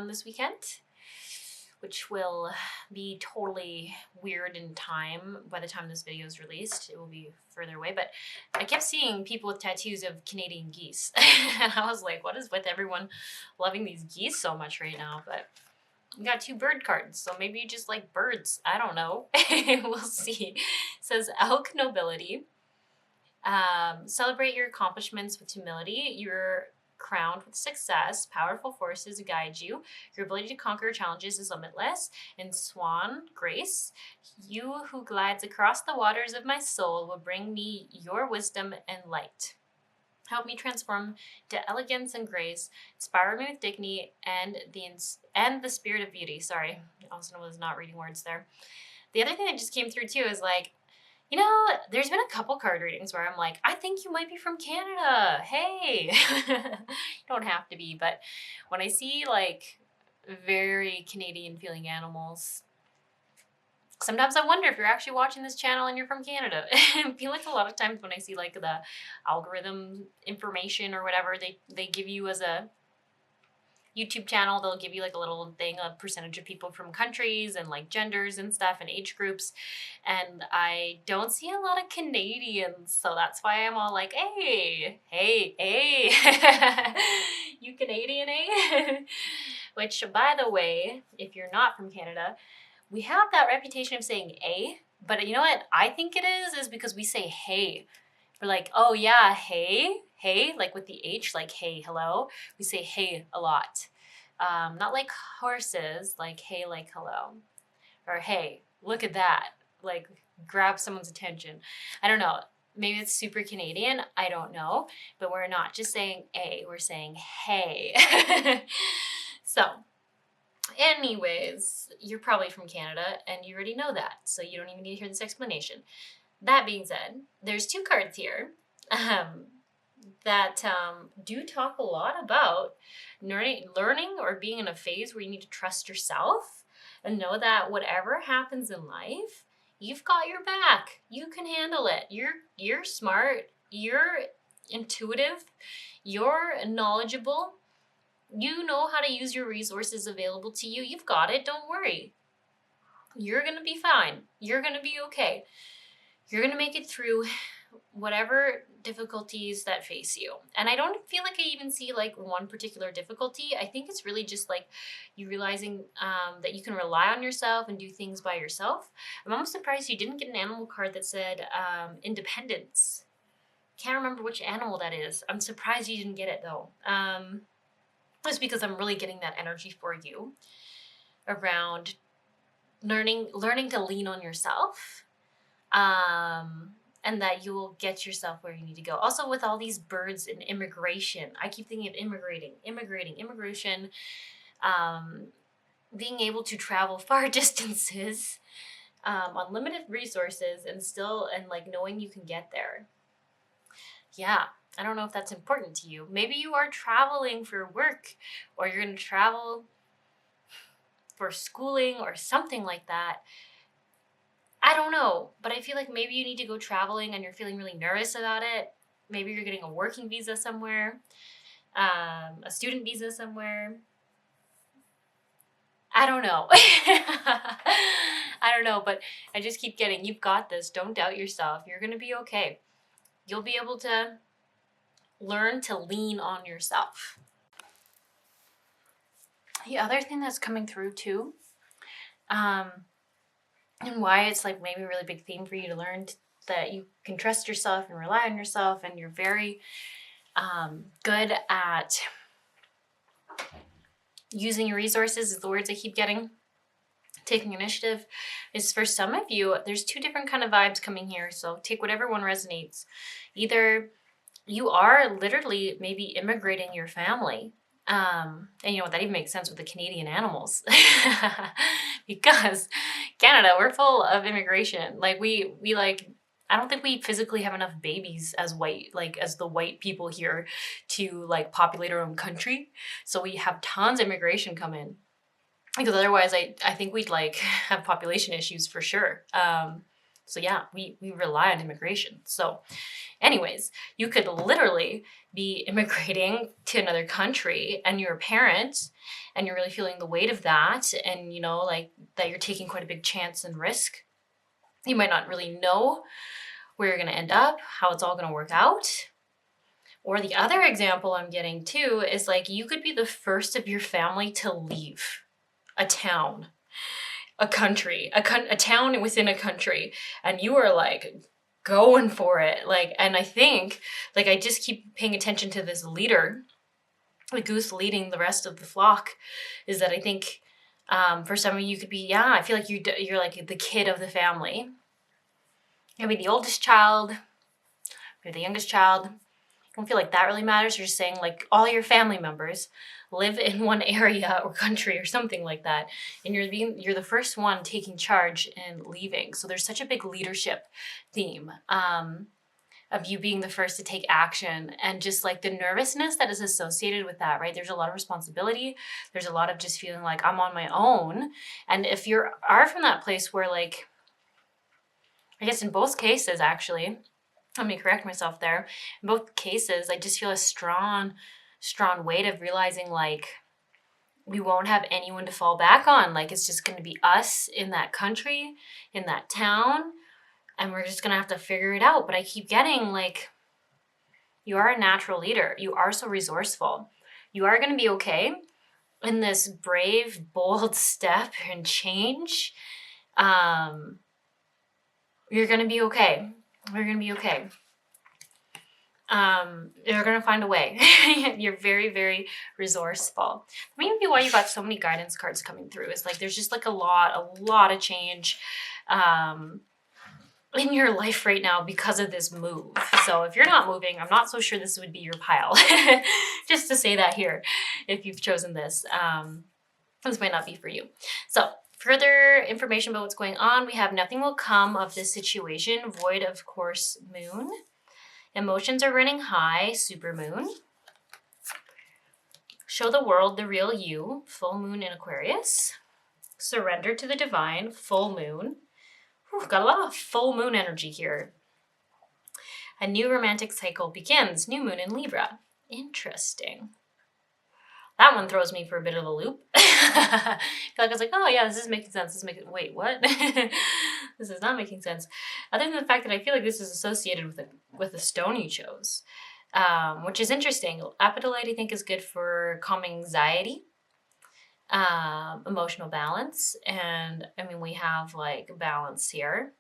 this weekend, which will be totally weird in time. By the time this video is released, it will be further away. But I kept seeing people with tattoos of Canadian geese. And I was like, what is with everyone loving these geese so much right now? But we got 2 bird cards, so maybe you just like birds. I don't know. We'll see. It says elk nobility. Celebrate your accomplishments with humility. You're crowned with success. Powerful forces guide you. Your ability to conquer challenges is limitless. In Swan Grace, you who glides across the waters of my soul will bring me your wisdom and light. Help me transform to elegance and grace. Inspire me with dignity and the spirit of beauty. Sorry, I also was not reading words there. The other thing that just came through too is like, you know, there's been a couple card readings where I'm like, I think you might be from Canada. Hey, you don't have to be, but when I see like very Canadian feeling animals, sometimes I wonder if you're actually watching this channel and you're from Canada. I feel like a lot of times when I see like the algorithm information or whatever they give you as a YouTube channel, they'll give you like a little thing, a percentage of people from countries and like genders and stuff and age groups. And I don't see a lot of Canadians. So that's why I'm all like, hey, you Canadian, eh? Which, by the way, if you're not from Canada, we have that reputation of saying a, but you know what I think it is because we say hey. We're like, oh yeah, hey, like with the H, like hey, hello. We say hey a lot. Not like horses, like hey, like hello. Or hey, look at that. Like grab someone's attention. I don't know. Maybe it's super Canadian. I don't know. But we're not just saying a, we're saying hey. So, anyways, you're probably from Canada and you already know that. So you don't even need to hear this explanation. That being said, there's two cards here that do talk a lot about learning or being in a phase where you need to trust yourself and know that whatever happens in life, you've got your back. You can handle it. You're smart. You're intuitive. You're knowledgeable. You know how to use your resources available to you. You've got it. Don't worry. You're going to be fine. You're going to be okay. You're going to make it through whatever difficulties that face you. And I don't feel like I even see like one particular difficulty. I think it's really just like you realizing that you can rely on yourself and do things by yourself. I'm almost surprised you didn't get an animal card that said independence. Can't remember which animal that is. I'm surprised you didn't get it though. It's because I'm really getting that energy for you around learning to lean on yourself. And that you will get yourself where you need to go. Also with all these birds and immigration, I keep thinking of immigration, being able to travel far distances, on limited resources and like knowing you can get there. Yeah, I don't know if that's important to you. Maybe you are traveling for work or you're going to travel for schooling or something like that. I don't know, but I feel like maybe you need to go traveling and you're feeling really nervous about it. Maybe you're getting a working visa somewhere, a student visa somewhere. I don't know. I don't know, but I just keep getting, you've got this. Don't doubt yourself. You're going to be okay. You'll be able to learn to lean on yourself. The other thing that's coming through too, and why it's like maybe a really big theme for you to learn that you can trust yourself and rely on yourself and you're very good at using your resources is the words I keep getting. Taking initiative is for some of you, there's two different kind of vibes coming here. So take whatever one resonates. Either you are literally maybe immigrating your family. And you know what, that even makes sense with the Canadian animals because Canada, we're full of immigration. Like we like, I don't think we physically have enough babies as the white people here to like populate our own country. So we have tons of immigration come in because otherwise I think we'd like have population issues for sure. So yeah, we rely on immigration. So anyways, you could literally be immigrating to another country and you're a parent and you're really feeling the weight of that. And you know, like that you're taking quite a big chance and risk. You might not really know where you're going to end up, how it's all going to work out. Or the other example I'm getting too is like you could be the first of your family to leave a town, a country, a town within a country. And you are like going for it. Like, and I think, like, I just keep paying attention to this leader, the goose leading the rest of the flock, is that I think for some of you could be, yeah, I feel like you're like the kid of the family. Maybe the oldest child, maybe the youngest child. I don't feel like that really matters. You're just saying like all your family members live in one area or country or something like that, and you're the first one taking charge and leaving. So there's such a big leadership theme of you being the first to take action, and just like the nervousness that is associated with that, right? There's a lot of responsibility. There's a lot of just feeling like I'm on my own. And if you are from that place where, like, I guess in both cases, actually, let me correct myself there. In both cases, I just feel a strong weight of realizing like we won't have anyone to fall back on. Like, it's just going to be us in that country, in that town, and we're just going to have to figure it out. But I keep getting like, you are a natural leader. You are so resourceful. You are going to be okay in this brave, bold step and change. You're going to be okay. You're going to be okay. You're going to find a way. You're very, very resourceful. Maybe why you got so many guidance cards coming through is like, there's just like a lot of change, in your life right now because of this move. So if you're not moving, I'm not so sure this would be your pile. Just to say that here, if you've chosen this, this might not be for you. So further information about what's going on, we have nothing will come of this situation, void of course, moon. Emotions are running high, super moon. Show the world the real you, full moon in Aquarius. Surrender to the divine, full moon. Whew, got a lot of full moon energy here. A new romantic cycle begins, new moon in Libra. Interesting. That one throws me for a bit of a loop. I feel like I was like, oh yeah, this is making sense. Wait, what? This is not making sense. Other than the fact that I feel like this is associated with the stone you chose, which is interesting. Lepidolite, I think, is good for calming anxiety, emotional balance, and I mean, we have like balance here.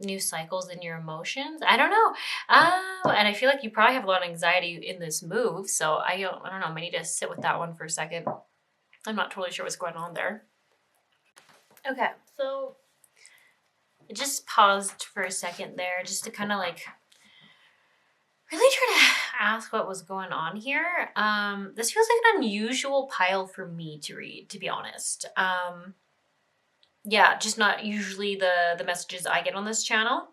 New cycles in your emotions. I don't know. And I feel like you probably have a lot of anxiety in this move. So I don't know. I need to sit with that one for a second. I'm not totally sure what's going on there. Okay. So I just paused for a second there just to kind of like really try to ask what was going on here. This feels like an unusual pile for me to read, to be honest. Yeah, just not usually the messages I get on this channel.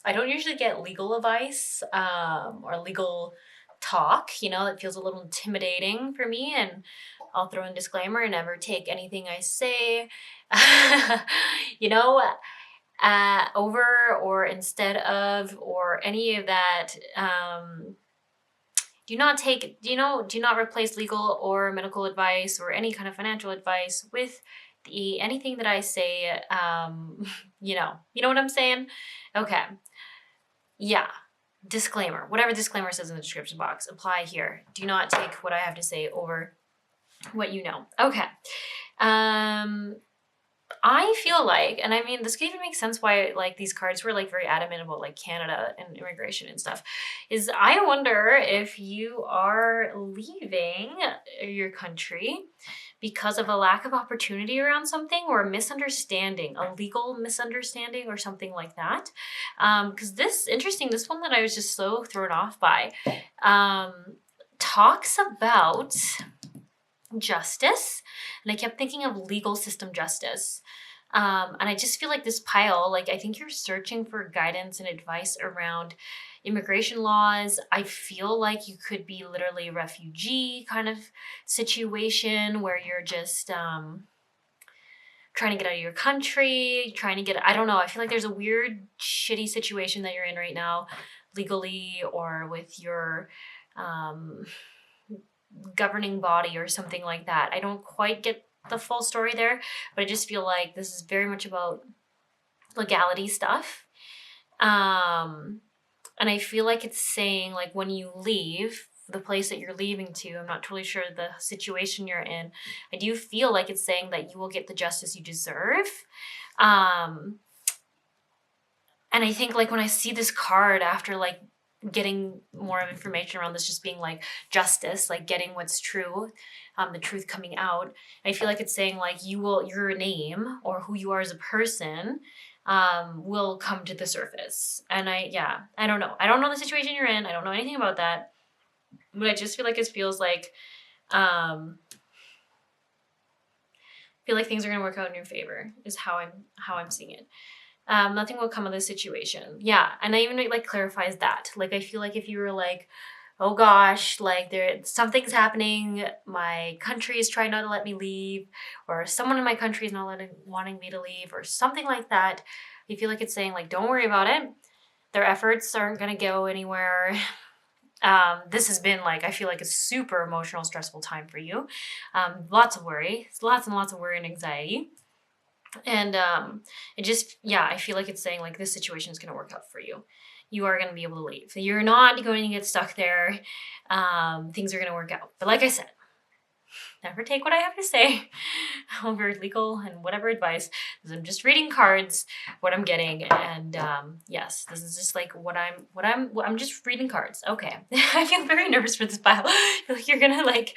I don't usually get legal advice or legal talk, you know, that feels a little intimidating for me. And I'll throw in a disclaimer, never take anything I say, you know, over or instead of or any of that. Do not replace legal or medical advice or any kind of financial advice with anything that I say, you know what I'm saying? Okay. Yeah. Disclaimer. Whatever disclaimer says in the description box, apply here. Do not take what I have to say over what you know. Okay. I feel like, and I mean, this could even make sense why like these cards were like very adamant about like Canada and immigration and stuff, is I wonder if you are leaving your country because of a lack of opportunity around something or a misunderstanding, a legal misunderstanding or something like that. Because this one that I was just so thrown off by, talks about justice, and I kept thinking of legal system justice. And I just feel like this pile, like I think you're searching for guidance and advice around immigration laws. I feel like you could be literally a refugee kind of situation where you're just trying to get out of your country, I don't know. I feel like there's a weird, shitty situation that you're in right now, legally or with your governing body or something like that. I don't quite get the full story there, but I just feel like this is very much about legality stuff. And I feel like it's saying like when you leave the place that you're leaving to, I'm not totally sure the situation you're in, I do feel like it's saying that you will get the justice you deserve. And I think like when I see this card after like getting more information around this just being like justice, like getting what's true, the truth coming out, I feel like it's saying like your name or who you are as a person will come to the surface. And I don't know. I don't know the situation you're in. I don't know anything about that. But I just feel like it feels like feel like things are gonna work out in your favor is how I'm seeing it. Nothing will come of this situation. Yeah, and I even like clarifies that. Like I feel like if you were like, oh gosh, like something's happening, my country is trying not to let me leave, or someone in my country is not wanting me to leave, or something like that. I feel like it's saying like, don't worry about it. Their efforts aren't gonna go anywhere. This has been like, I feel like a super emotional, stressful time for you. Lots of worry, lots and lots of worry and anxiety. And it just, I feel like it's saying like this situation is going to work out for you. You are going to be able to leave. You're not going to get stuck there. Things are going to work out. But like I said, never take what I have to say over legal and whatever advice. I'm just reading cards, what I'm getting, and yes, this is just like I'm just reading cards. Okay, I feel very nervous for this pile. I feel like you're gonna like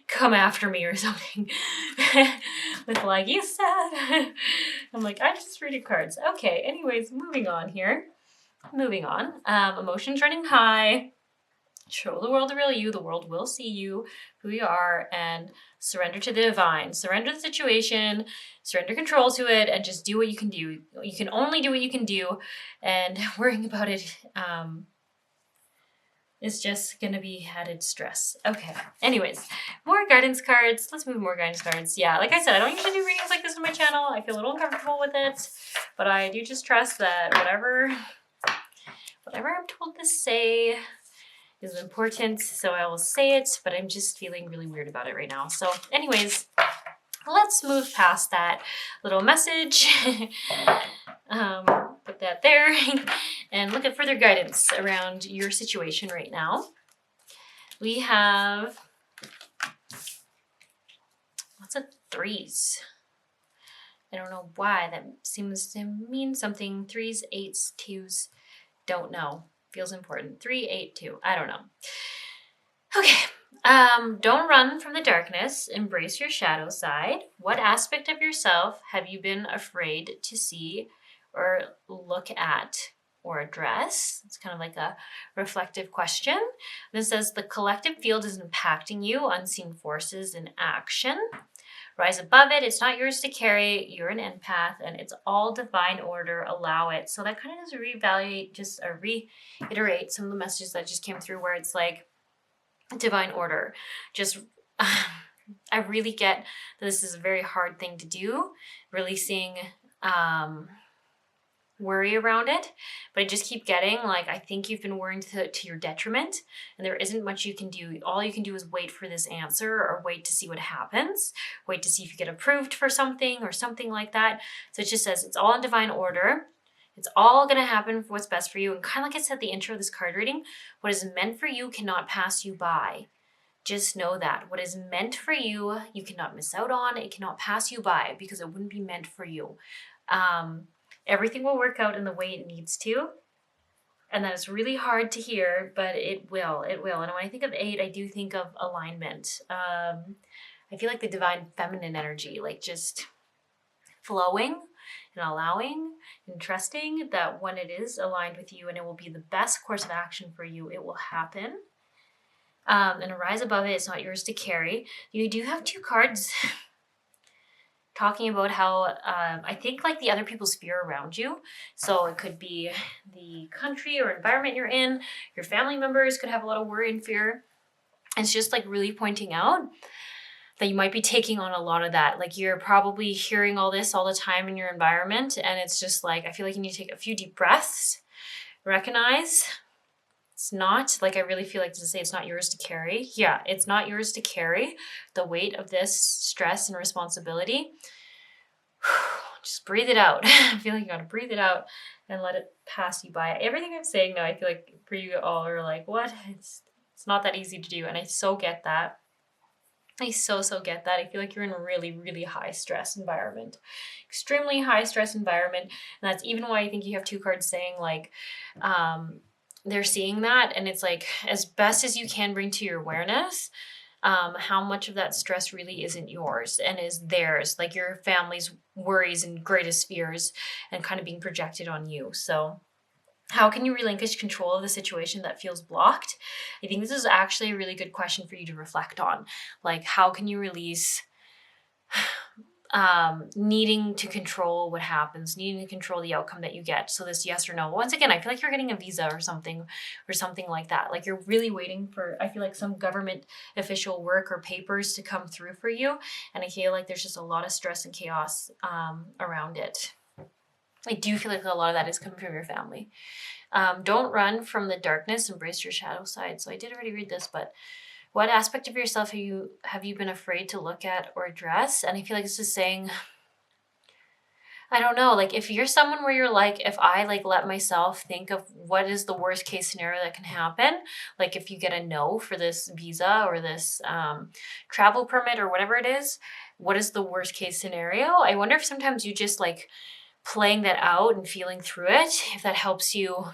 come after me or something with like you said. I'm like I'm just reading cards. Okay. Anyways, moving on here. Moving on. Emotions running high. Show the world the real you. The world will see you, who you are, and surrender to the divine. Surrender the situation, surrender control to it, and just do what you can do. You can only do what you can do, and worrying about it is just going to be added stress. Okay. Anyways, more guidance cards. Let's move more guidance cards. Yeah, like I said, I don't usually do readings like this on my channel. I feel a little uncomfortable with it, but I do just trust that whatever I'm told to say is important, so I will say it, but I'm just feeling really weird about it right now. So anyways, let's move past that little message. Put that there and look at further guidance around your situation right now. We have lots of threes. I don't know why that seems to mean something. Threes, eights, twos, don't know. Feels important. 3, 8, 2. I don't know. Okay. Don't run from the darkness. Embrace your shadow side. What aspect of yourself have you been afraid to see or look at or address? It's kind of like a reflective question. This says the collective field is impacting you, unseen forces in action. Rise above it. It's not yours to carry. You're an empath, and it's all divine order. Allow it. So that kind of does reiterate some of the messages that just came through, where it's like divine order. Just, I really get that this is a very hard thing to do, releasing worry around it, but I just keep getting like, I think you've been worrying to your detriment, and there isn't much you can do. All you can do is wait for this answer, or wait to see what happens, wait to see if you get approved for something or something like that. So it just says it's all in divine order. It's all going to happen for what's best for you. And kind of like I said at the intro of this card reading, what is meant for you cannot pass you by. Just know that what is meant for you, you cannot miss out on. It cannot pass you by because it wouldn't be meant for you. Everything will work out in the way it needs to. And that is really hard to hear, but it will. And when I think of 8, I do think of alignment. I feel like the divine feminine energy, like just flowing and allowing and trusting that when it is aligned with you and it will be the best course of action for you, it will happen. And rise above it. It's not yours to carry. You do have 2 cards talking about how I think like the other people's fear around you. So it could be the country or environment you're in. Your family members could have a lot of worry and fear. And it's just like really pointing out that you might be taking on a lot of that. Like you're probably hearing all this all the time in your environment. And it's just like, I feel like you need to take a few deep breaths, recognize it's not, like I really feel like to say it's not yours to carry. Yeah, it's not yours to carry the weight of this stress and responsibility. Just breathe it out. I feel like you gotta breathe it out and let it pass you by. Everything I'm saying now, I feel like for you all are like, what? It's not that easy to do, and I so get that. I so get that. I feel like you're in a really, really high stress environment, extremely high stress environment. And that's even why I think you have two cards saying like, they're seeing that. And it's like, as best as you can bring to your awareness, how much of that stress really isn't yours and is theirs, like your family's worries and greatest fears and kind of being projected on you. So how can you relinquish control of the situation that feels blocked? I think this is actually a really good question for you to reflect on. Like, how can you release needing to control what happens, needing to control the outcome that you get? So this yes or no. Once again, I feel like you're getting a visa or something like that. Like you're really waiting for, I feel like, some government official work or papers to come through for you. And I feel like there's just a lot of stress and chaos around it. I do feel like a lot of that is coming from your family. Don't run from the darkness, embrace your shadow side. So I did already read this, but what aspect of yourself have you been afraid to look at or address? And I feel like this is saying, I don't know, like if you're someone where you're like, if I like let myself think of what is the worst case scenario that can happen, like if you get a no for this visa or this travel permit or whatever it is, what is the worst case scenario? I wonder if sometimes you just like playing that out and feeling through it, if that helps you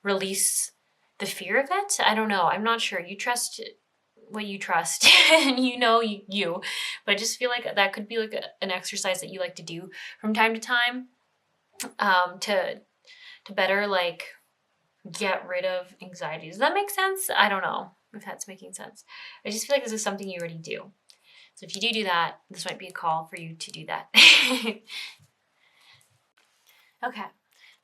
release the fear of it. I don't know. I'm not sure. You trust what you trust and you, but I just feel like that could be like an exercise that you like to do from time to time, to better like get rid of anxiety. Does that make sense? I don't know if that's making sense. I just feel like this is something you already do. So if you do that, this might be a call for you to do that. Okay,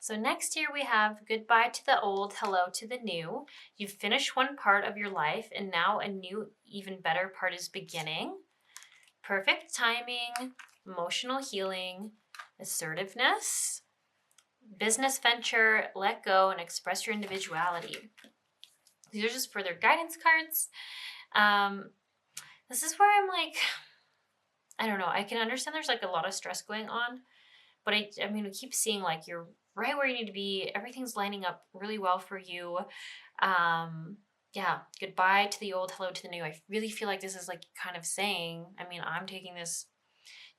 so next here we have goodbye to the old, hello to the new. You've finished one part of your life and now a new, even better part is beginning. Perfect timing, emotional healing, assertiveness, business venture, let go and express your individuality. These are just further guidance cards. This is where I'm like, I don't know, I can understand there's like a lot of stress going on. But I mean, we keep seeing like you're right where you need to be. Everything's lining up really well for you. Yeah, goodbye to the old, hello to the new. I really feel like this is like kind of saying, I mean, I'm taking this,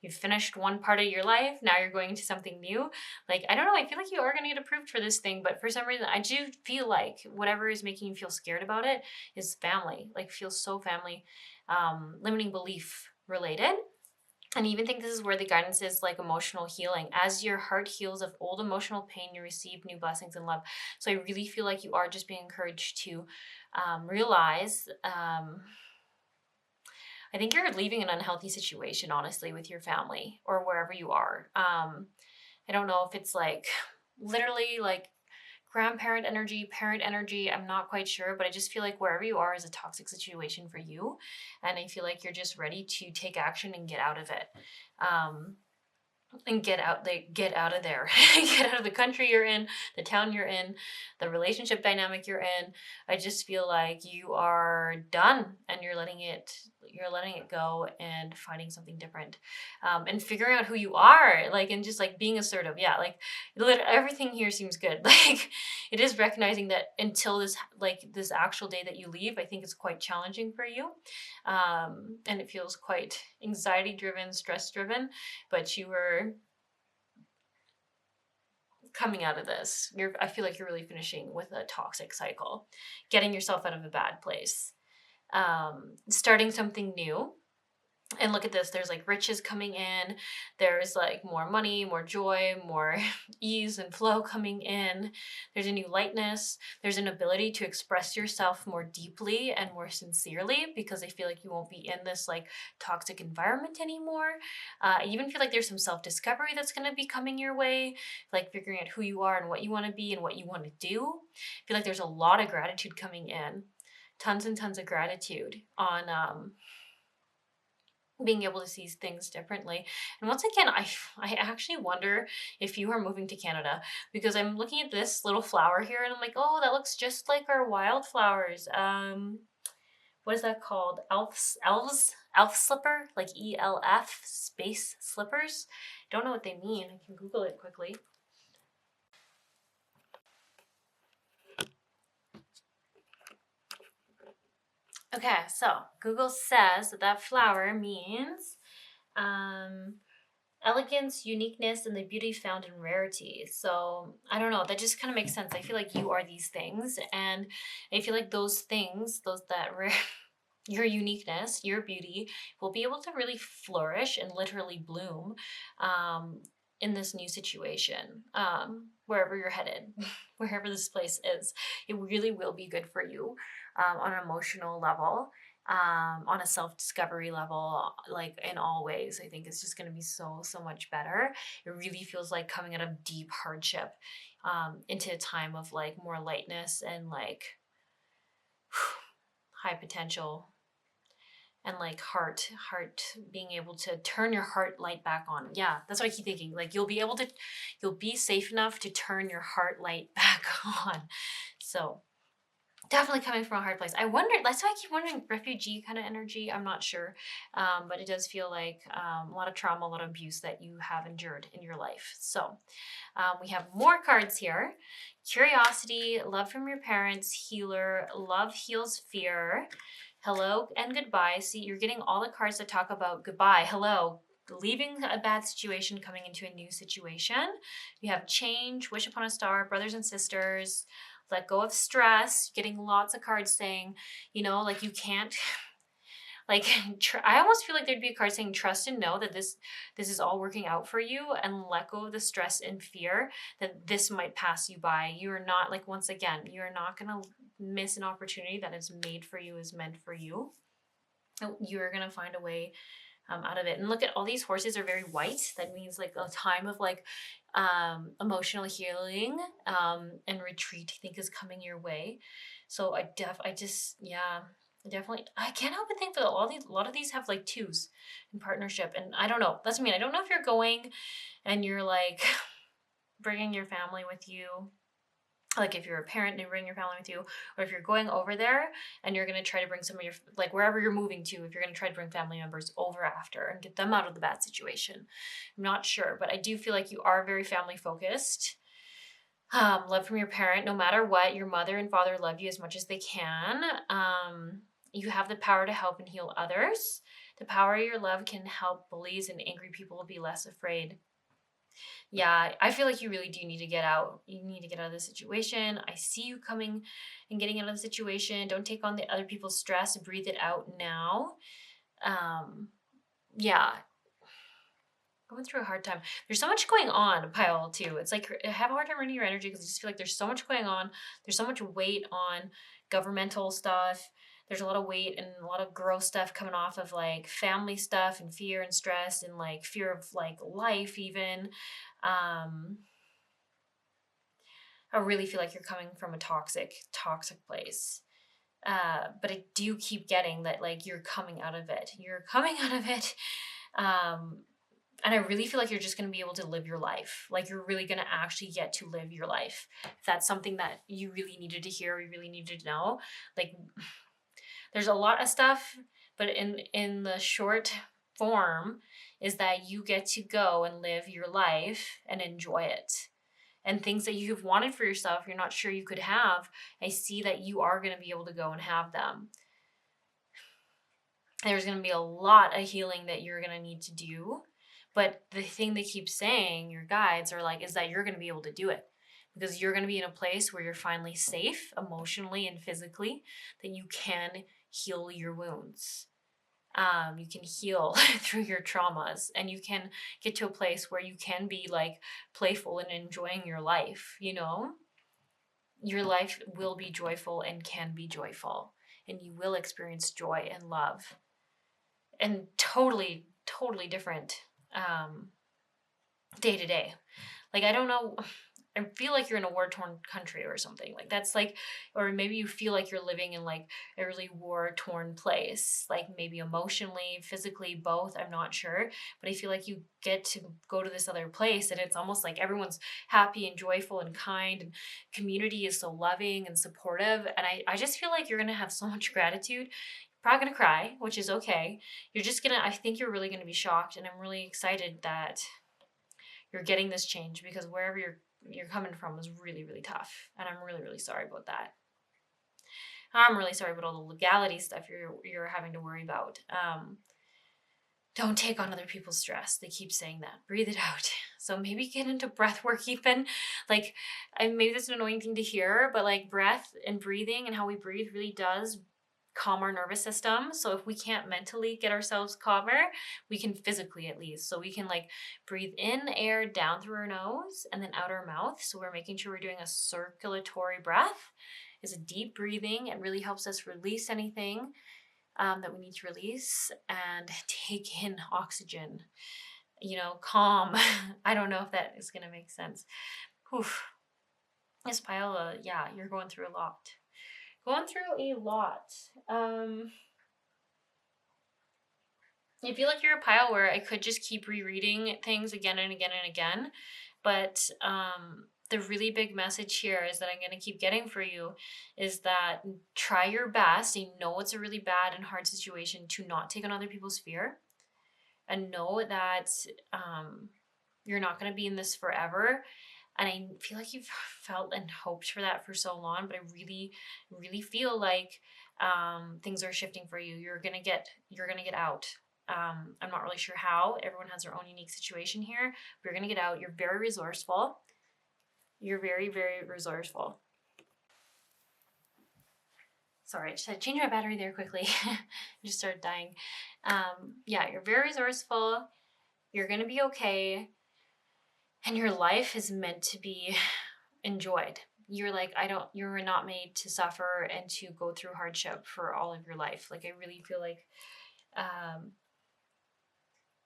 you've finished one part of your life, now you're going into something new. Like, I don't know, I feel like you are going to get approved for this thing, but for some reason, I do feel like whatever is making you feel scared about it is family, like feels so family, limiting belief related. And I even think this is where the guidance is like emotional healing. As your heart heals of old emotional pain, you receive new blessings and love. So I really feel like you are just being encouraged to realize, I think you're leaving an unhealthy situation, honestly, with your family or wherever you are. I don't know if it's like literally like grandparent energy, parent energy, I'm not quite sure, but I just feel like wherever you are is a toxic situation for you. And I feel like you're just ready to take action and get out of it. And get out of there, get out of the country you're in, the town you're in, the relationship dynamic you're in. I just feel like you are done and you're letting it go and finding something different, and figuring out who you are, like, and just like being assertive. Yeah, like everything here seems good. Like it is recognizing that until this actual day that you leave, I think it's quite challenging for you, and it feels quite anxiety driven, stress driven, but you were coming out of this. I feel like you're really finishing with a toxic cycle, getting yourself out of a bad place, starting something new. And look at this, there's like riches coming in, there's like more money, more joy, more ease and flow coming in. There's a new lightness, there's an ability to express yourself more deeply and more sincerely, because I feel like you won't be in this like toxic environment anymore. I even feel like there's some self-discovery that's going to be coming your way, like figuring out who you are and what you want to be and what you want to do. I feel like there's a lot of gratitude coming in, tons and tons of gratitude on being able to see things differently. And once again, I actually wonder if you are moving to Canada, because I'm looking at this little flower here and I'm like, oh, that looks just like our wildflowers. What is that called? Elf slipper, like ELF space slippers. Don't know what they mean. I can Google it quickly. Okay, so Google says that flower means elegance, uniqueness, and the beauty found in rarity. So I don't know, that just kind of makes sense. I feel like you are these things, and I feel like those things, those that rare, your uniqueness, your beauty, will be able to really flourish and literally bloom um, in this new situation, wherever you're headed, wherever this place is. It really will be good for you on an emotional level. On a self-discovery level, like in all ways, I think it's just going to be so much better. It really feels like coming out of deep hardship into a time of like more lightness and like high potential, and like heart being able to turn your heart light back on. Yeah, that's what I keep thinking. Like you'll be safe enough to turn your heart light back on. So definitely coming from a hard place. I wonder, that's why I keep wondering, refugee kind of energy. I'm not sure. But it does feel like a lot of trauma, a lot of abuse that you have endured in your life. So we have more cards here. Curiosity, love from your parents, healer, love heals fear, hello and goodbye. See, you're getting all the cards that talk about goodbye, hello, leaving a bad situation, coming into a new situation. You have change, wish upon a star, brothers and sisters, let go of stress, getting lots of cards saying, like you can't like I almost feel like there'd be a card saying trust and know that this is all working out for you, and let go of the stress and fear that this might pass you by. You're not, like, once again, you're not going to miss an opportunity that is made for you, is meant for you. You're going to find a way out of it. And look at all these horses are very white. That means like a time of like emotional healing and retreat, I think, is coming your way. So definitely, I can't help but think that a lot of these have like twos in partnership. And I don't know, that's me. I don't know if you're going and you're like bringing your family with you, like if you're a parent and you bring your family with you, or if you're going over there and you're going to try to bring some of your, like wherever you're moving to, if you're going to try to bring family members over after and get them out of the bad situation. I'm not sure, but I do feel like you are very family focused. Love from your parent, no matter what, your mother and father love you as much as they can. You have the power to help and heal others. The power of your love can help bullies and angry people be less afraid. Yeah, I feel like you really do need to get out. You need to get out of the situation. I see you coming and getting out of the situation. Don't take on the other people's stress. Breathe it out now. Yeah, going through a hard time. There's so much going on, Pile, too. It's like I have a hard time reading your energy because I just feel like there's so much going on. There's so much weight on governmental stuff. There's a lot of weight and a lot of gross stuff coming off of like family stuff and fear and stress and like fear of like life even. I really feel like you're coming from a toxic place. But I do keep getting that like you're coming out of it. You're coming out of it. And I really feel like you're just going to be able to live your life. Like you're really going to actually get to live your life. If that's something that you really needed to hear, you really needed to know. Like there's a lot of stuff, but in the short form is that you get to go and live your life and enjoy it. And things that you've wanted for yourself, you're not sure you could have, I see that you are going to be able to go and have them. There's going to be a lot of healing that you're going to need to do. But the thing they keep saying, your guides are like, is that you're going to be able to do it. Because you're going to be in a place where you're finally safe emotionally and physically, that you can heal your wounds. You can heal through your traumas, and you can get to a place where you can be like playful and enjoying your life. Your life will be joyful and can be joyful, and you will experience joy and love, and totally different day to day. Like, I don't know, I feel like you're in a war-torn country or something. Like that's like, or maybe you feel like you're living in like a really war-torn place, like maybe emotionally, physically, both. I'm not sure, but I feel like you get to go to this other place and it's almost like everyone's happy and joyful and kind, and community is so loving and supportive. And I just feel like you're going to have so much gratitude. You're probably going to cry, which is okay. I think you're really going to be shocked. And I'm really excited that you're getting this change, because wherever you're coming from is really, really tough. And I'm really, really sorry about that. I'm really sorry about all the legality stuff you're having to worry about. Don't take on other people's stress. They keep saying that. Breathe it out. So maybe get into breath work even. Like, maybe that's an annoying thing to hear, but like breath and breathing and how we breathe really does calm our nervous system. So if we can't mentally get ourselves calmer, we can physically at least. So we can like breathe in air down through our nose and then out our mouth. So we're making sure we're doing a circulatory breath. It's a deep breathing. It really helps us release anything that we need to release and take in oxygen, calm. I don't know if that is going to make sense. Oof. Miss Paola, yeah, you're going through a lot. I feel like you're a pile where I could just keep rereading things again and again and again. But the really big message here is that I'm going to keep getting for you is that try your best. I know it's a really bad and hard situation to not take on other people's fear. And know that you're not going to be in this forever. And I feel like you've felt and hoped for that for so long, but I really, really feel like things are shifting for you. You're gonna get out. I'm not really sure how. Everyone has their own unique situation here. But you're gonna get out. You're very resourceful. You're very, very resourceful. Sorry, I just had to change my battery there quickly. I just started dying. Yeah, you're very resourceful. You're gonna be okay. And your life is meant to be enjoyed. You're like, you're not made to suffer and to go through hardship for all of your life. Like, I really feel like,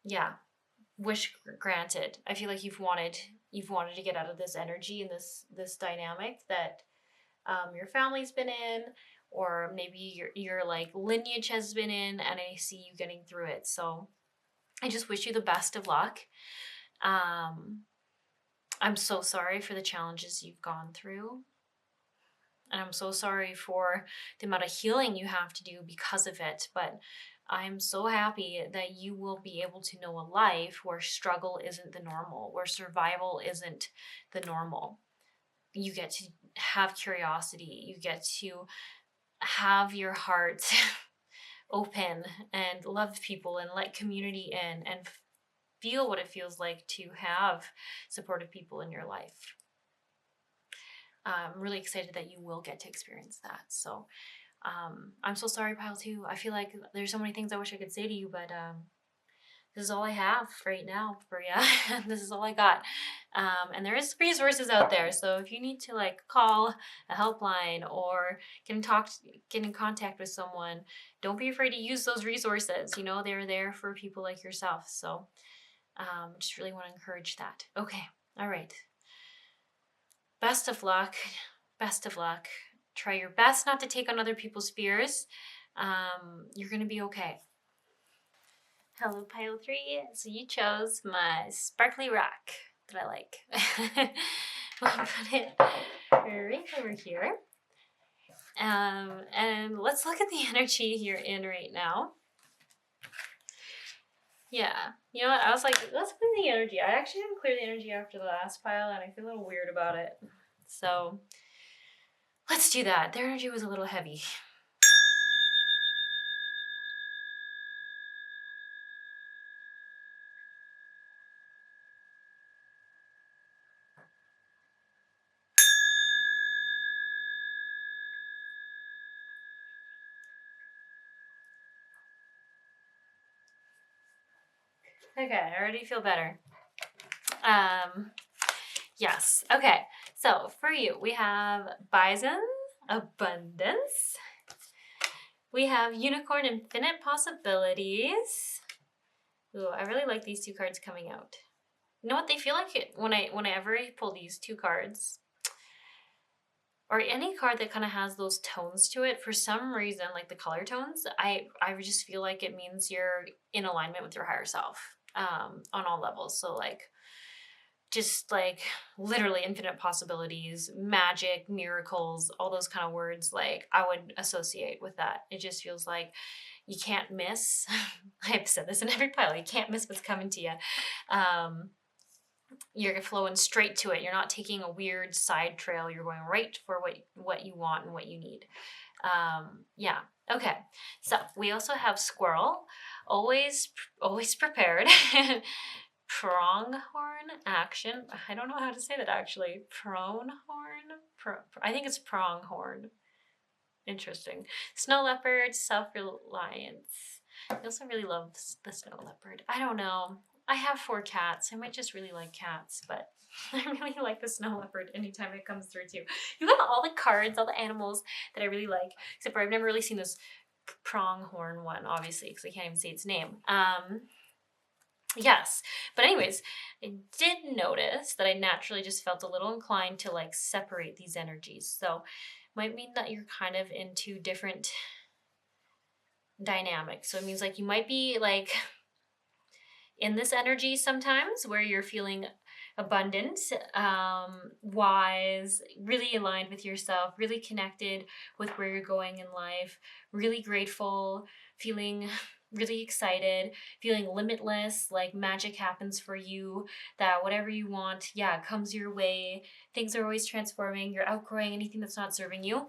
yeah, wish granted. I feel like you've wanted to get out of this energy and this dynamic that your family's been in, or maybe your like lineage has been in, and I see you getting through it. So I just wish you the best of luck. I'm so sorry for the challenges you've gone through. And I'm so sorry for the amount of healing you have to do because of it. But I'm so happy that you will be able to know a life where struggle isn't the normal, where survival isn't the normal. You get to have curiosity. You get to have your heart open and love people and let community in and feel what it feels like to have supportive people in your life. I'm really excited that you will get to experience that. So I'm so sorry, Pile 2. I feel like there's so many things I wish I could say to you, but this is all I have right now for you. This is all I got. And there is resources out there. So if you need to like call a helpline or get in contact with someone, don't be afraid to use those resources. They're there for people like yourself. So just really want to encourage that. Okay. All right. Best of luck. Best of luck. Try your best not to take on other people's fears. You're going to be okay. Hello, Pile 3. So you chose my sparkly rock that I like. We'll put it right over here. And let's look at the energy you're in right now. Yeah. You know what? I was like, let's clear the energy. I actually didn't clear the energy after the last pile, and I feel a little weird about it. So let's do that. Their energy was a little heavy. Okay, I already feel better. Yes. Okay. So for you, we have Bison, Abundance. We have Unicorn, Infinite Possibilities. Ooh, I really like these two cards coming out. You know what? They feel like whenever I pull these two cards, or any card that kind of has those tones to it, for some reason, like the color tones, I just feel like it means you're in alignment with your higher self on all levels. So like, just like literally infinite possibilities, magic, miracles, all those kind of words, like I would associate with that. It just feels like you can't miss. I've said this in every pile. You can't miss what's coming to you. You're flowing straight to it. You're not taking a weird side trail. You're going right for what you want and what you need. Yeah. Okay. So we also have squirrel, always prepared. Pronghorn action. I don't know how to say that actually. I think it's pronghorn. Interesting. Snow leopard, self-reliance. I also really love the snow leopard. I don't know. I have 4 cats. I might just really like cats, but I really like the snow leopard anytime it comes through too. You got all the cards, all the animals that I really like, except for I've never really seen this pronghorn one, obviously, because I can't even say its name. Yes. But anyways, I did notice that I naturally just felt a little inclined to like separate these energies. So might mean that you're kind of into different dynamics. So it means like you might be like in this energy sometimes where you're feeling abundant, wise, really aligned with yourself, really connected with where you're going in life, really grateful, feeling really excited, feeling limitless, like magic happens for you, that whatever you want, yeah, comes your way. Things are always transforming. You're outgrowing anything that's not serving you.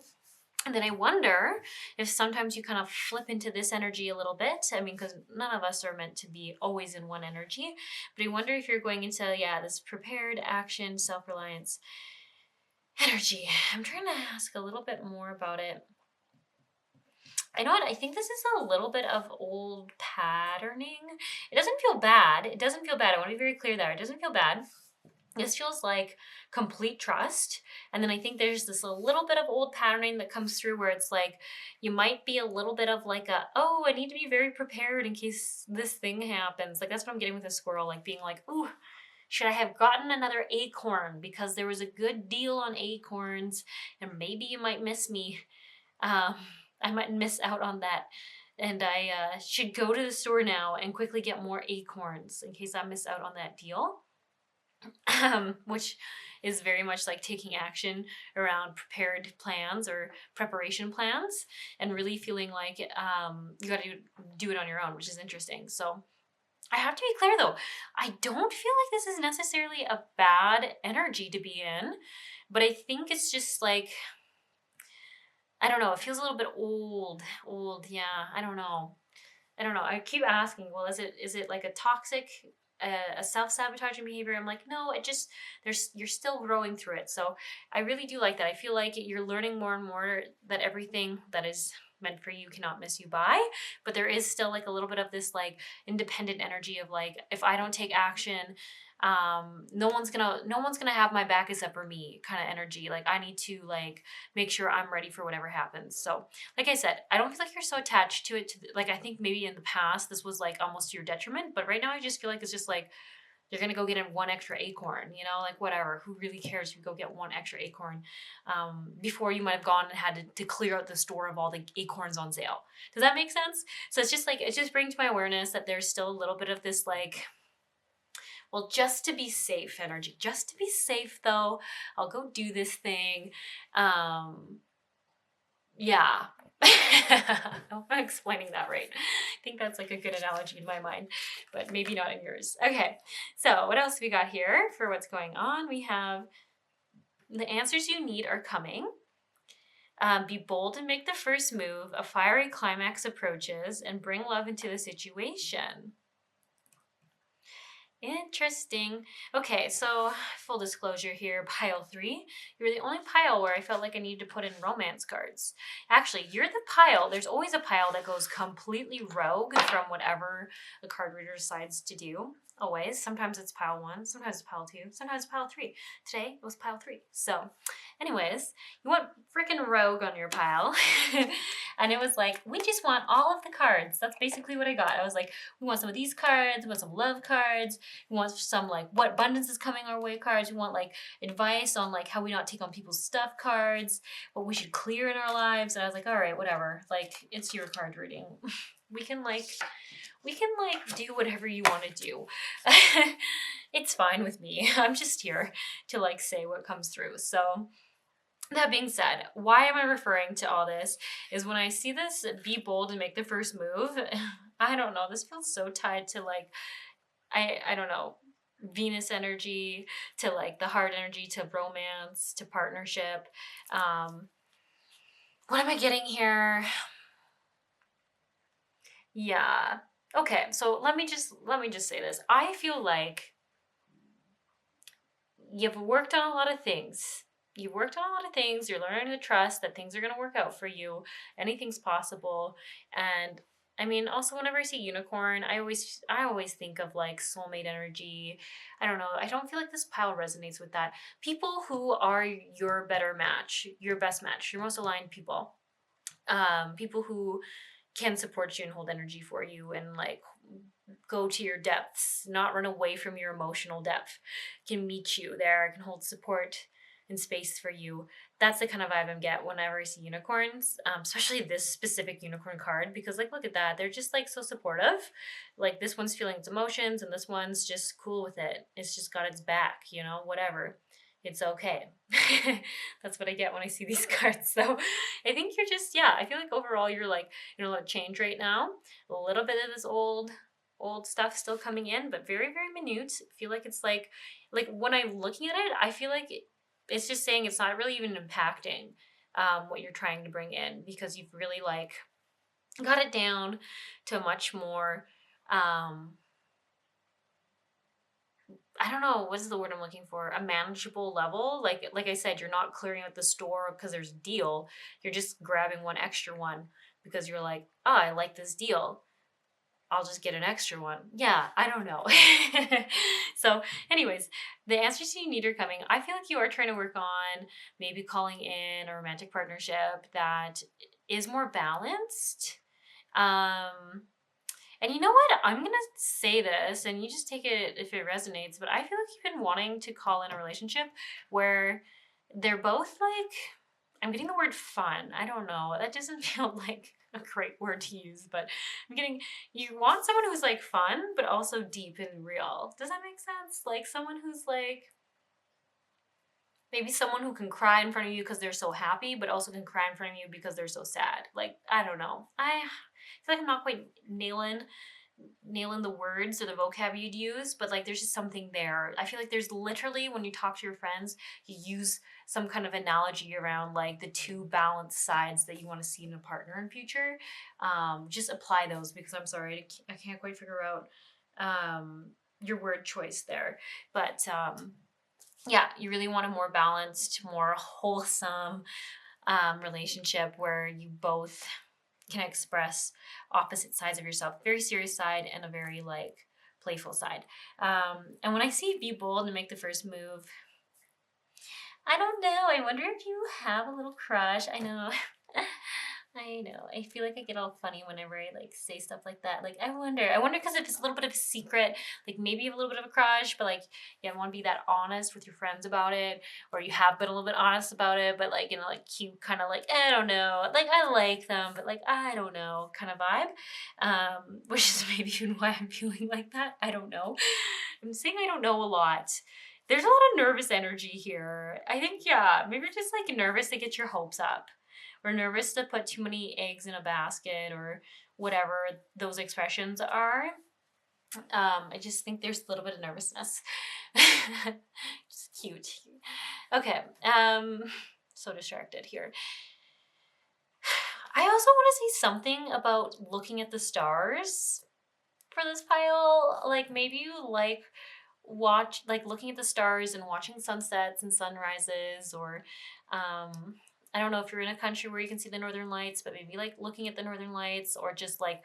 And then I wonder if sometimes you kind of flip into this energy a little bit. I mean, because none of us are meant to be always in one energy. But I wonder if you're going into, yeah, this prepared action, self-reliance energy. I'm trying to ask a little bit more about it. I know what, I think this is a little bit of old patterning. It doesn't feel bad. It doesn't feel bad. I want to be very clear there. It doesn't feel bad. This feels like complete trust. And then I think there's this a little bit of old patterning that comes through where it's like, you might be a little bit of like oh, I need to be very prepared in case this thing happens. Like that's what I'm getting with a squirrel, like being like, ooh, should I have gotten another acorn because there was a good deal on acorns and maybe you might miss me. I might miss out on that. And I should go to the store now and quickly get more acorns in case I miss out on that deal. Which is very much like taking action around prepared plans or preparation plans and really feeling like you got to do it on your own, which is interesting. So I have to be clear though, I don't feel like this is necessarily a bad energy to be in, but I think it's just like, I don't know, it feels a little bit old, yeah, I don't know. I keep asking, well, is it like a toxic, a self-sabotaging behavior? I'm like, no, you're still growing through it. So I really do like that. I feel like you're learning more and more that everything that is meant for you cannot miss you by, but there is still like a little bit of this like independent energy of like, if I don't take action, no one's gonna have my back except for me kind of energy. Like I need to like make sure I'm ready for whatever happens. So like I said, I don't feel like you're so attached to it. Like I think maybe in the past this was like almost to your detriment, but right now I just feel like it's just like you're gonna go get in one extra acorn, you know, like whatever. Who really cares if you go get one extra acorn? Before you might have gone and had to clear out the store of all the acorns on sale. Does that make sense? So it's just like it just brings to my awareness that there's still a little bit of this like, well, just to be safe energy. Just to be safe though, I'll go do this thing. Yeah. I hope I'm explaining that right. I think that's like a good analogy in my mind, but maybe not in yours. Okay, so what else we got here for what's going on? We have the answers you need are coming. Be bold and make the first move. A fiery climax approaches and bring love into the situation. Interesting. Okay, so full disclosure here, pile 3. You were the only pile where I felt like I needed to put in romance cards. Actually, you're the pile. There's always a pile that goes completely rogue from whatever the card reader decides to do. Always. Sometimes it's pile 1, sometimes it's pile 2, sometimes it's pile 3. Today it was pile 3. So, anyways, you went freaking rogue on your pile. And it was like, we just want all of the cards. That's basically what I got. I was like, we want some of these cards, we want some love cards, we want some like what abundance is coming our way cards. We want like advice on like how we not take on people's stuff cards, what we should clear in our lives. And I was like, all right, whatever. Like it's your card reading. We can do whatever you want to do. It's fine with me. I'm just here to like say what comes through. So that being said, why am I referring to all this is when I see this be bold and make the first move, I don't know, this feels so tied to like, I don't know, Venus energy, to like the heart energy, to romance, to partnership. What am I getting here? Yeah. Okay, so let me just say this. I feel like you've worked on a lot of things. You've worked on a lot of things. You're learning to trust that things are going to work out for you. Anything's possible. And I mean, also whenever I see unicorn, I always think of like soulmate energy. I don't know. I don't feel like this pile resonates with that. People who are your better match, your best match, your most aligned people. People who can support you and hold energy for you and like go to your depths, not run away from your emotional depth, can meet you there, can hold support and space for you. That's the kind of vibe I get whenever I see unicorns, especially this specific unicorn card, because like, look at that. They're just like so supportive. Like this one's feeling its emotions and this one's just cool with it. It's just got its back, you know, whatever. It's okay. That's what I get when I see these cards. So I think you're just, yeah, I feel like overall you're like, you know, a lot of change right now. A little bit of this old stuff still coming in, but very, very minute. I feel like it's like when I'm looking at it, I feel like it's just saying it's not really even impacting what you're trying to bring in, because you've really like got it down to a much more I don't know, what's the word I'm looking for? A manageable level. Like I said, you're not clearing out the store because there's a deal. You're just grabbing one extra one because you're like, oh, I like this deal. I'll just get an extra one. Yeah, I don't know. So, anyways, the answers you need are coming. I feel like you are trying to work on maybe calling in a romantic partnership that is more balanced. And you know what? I'm going to say this, and you just take it if it resonates, but I feel like you've been wanting to call in a relationship where they're both like, I'm getting the word fun. I don't know. That doesn't feel like a great word to use, but you want someone who's like fun, but also deep and real. Does that make sense? Like someone who's like, maybe someone who can cry in front of you because they're so happy, but also can cry in front of you because they're so sad. Like, I don't know. I feel like I'm not quite nailing the words or the vocab you'd use, but like there's just something there. I feel like there's literally, when you talk to your friends, you use some kind of analogy around like the two balanced sides that you want to see in a partner in future. Just apply those, because I'm sorry, I can't quite figure out your word choice there. But yeah, you really want a more balanced, more wholesome relationship where you both can express opposite sides of yourself, very serious side and a very like playful side. And when I see be bold and make the first move, I don't know. I wonder if you have a little crush. I know. I know. I feel like I get all funny whenever I like say stuff like that. Like I wonder because if it's a little bit of a secret, like maybe you have a little bit of a crush, but like you want to be that honest with your friends about it, or you have been a little bit honest about it, but like, you know, like cute kind of like, I don't know, like I like them, but like I don't know kind of vibe. Which is maybe even why I'm feeling like that. I don't know. I'm saying I don't know a lot. There's a lot of nervous energy here. I think, yeah, maybe you're just like nervous to get your hopes up, or nervous to put too many eggs in a basket, or whatever those expressions are. I just think there's a little bit of nervousness. Just cute. Okay. So distracted here. I also want to say something about looking at the stars for this pile. Like maybe you like looking at the stars and watching sunsets and sunrises, or I don't know if you're in a country where you can see the northern lights, but maybe like looking at the northern lights, or just like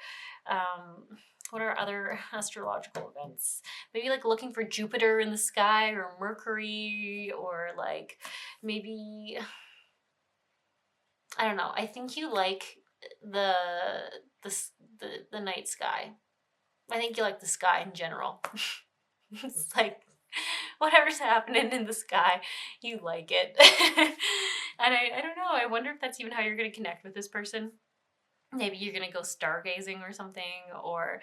what are other astrological events? Maybe like looking for Jupiter in the sky, or Mercury, or like maybe, I don't know. I think you like the the night sky. I think you like the sky in general. It's like whatever's happening in the sky, you like it. And I don't know. I wonder if that's even how you're going to connect with this person. Maybe you're going to go stargazing or something, or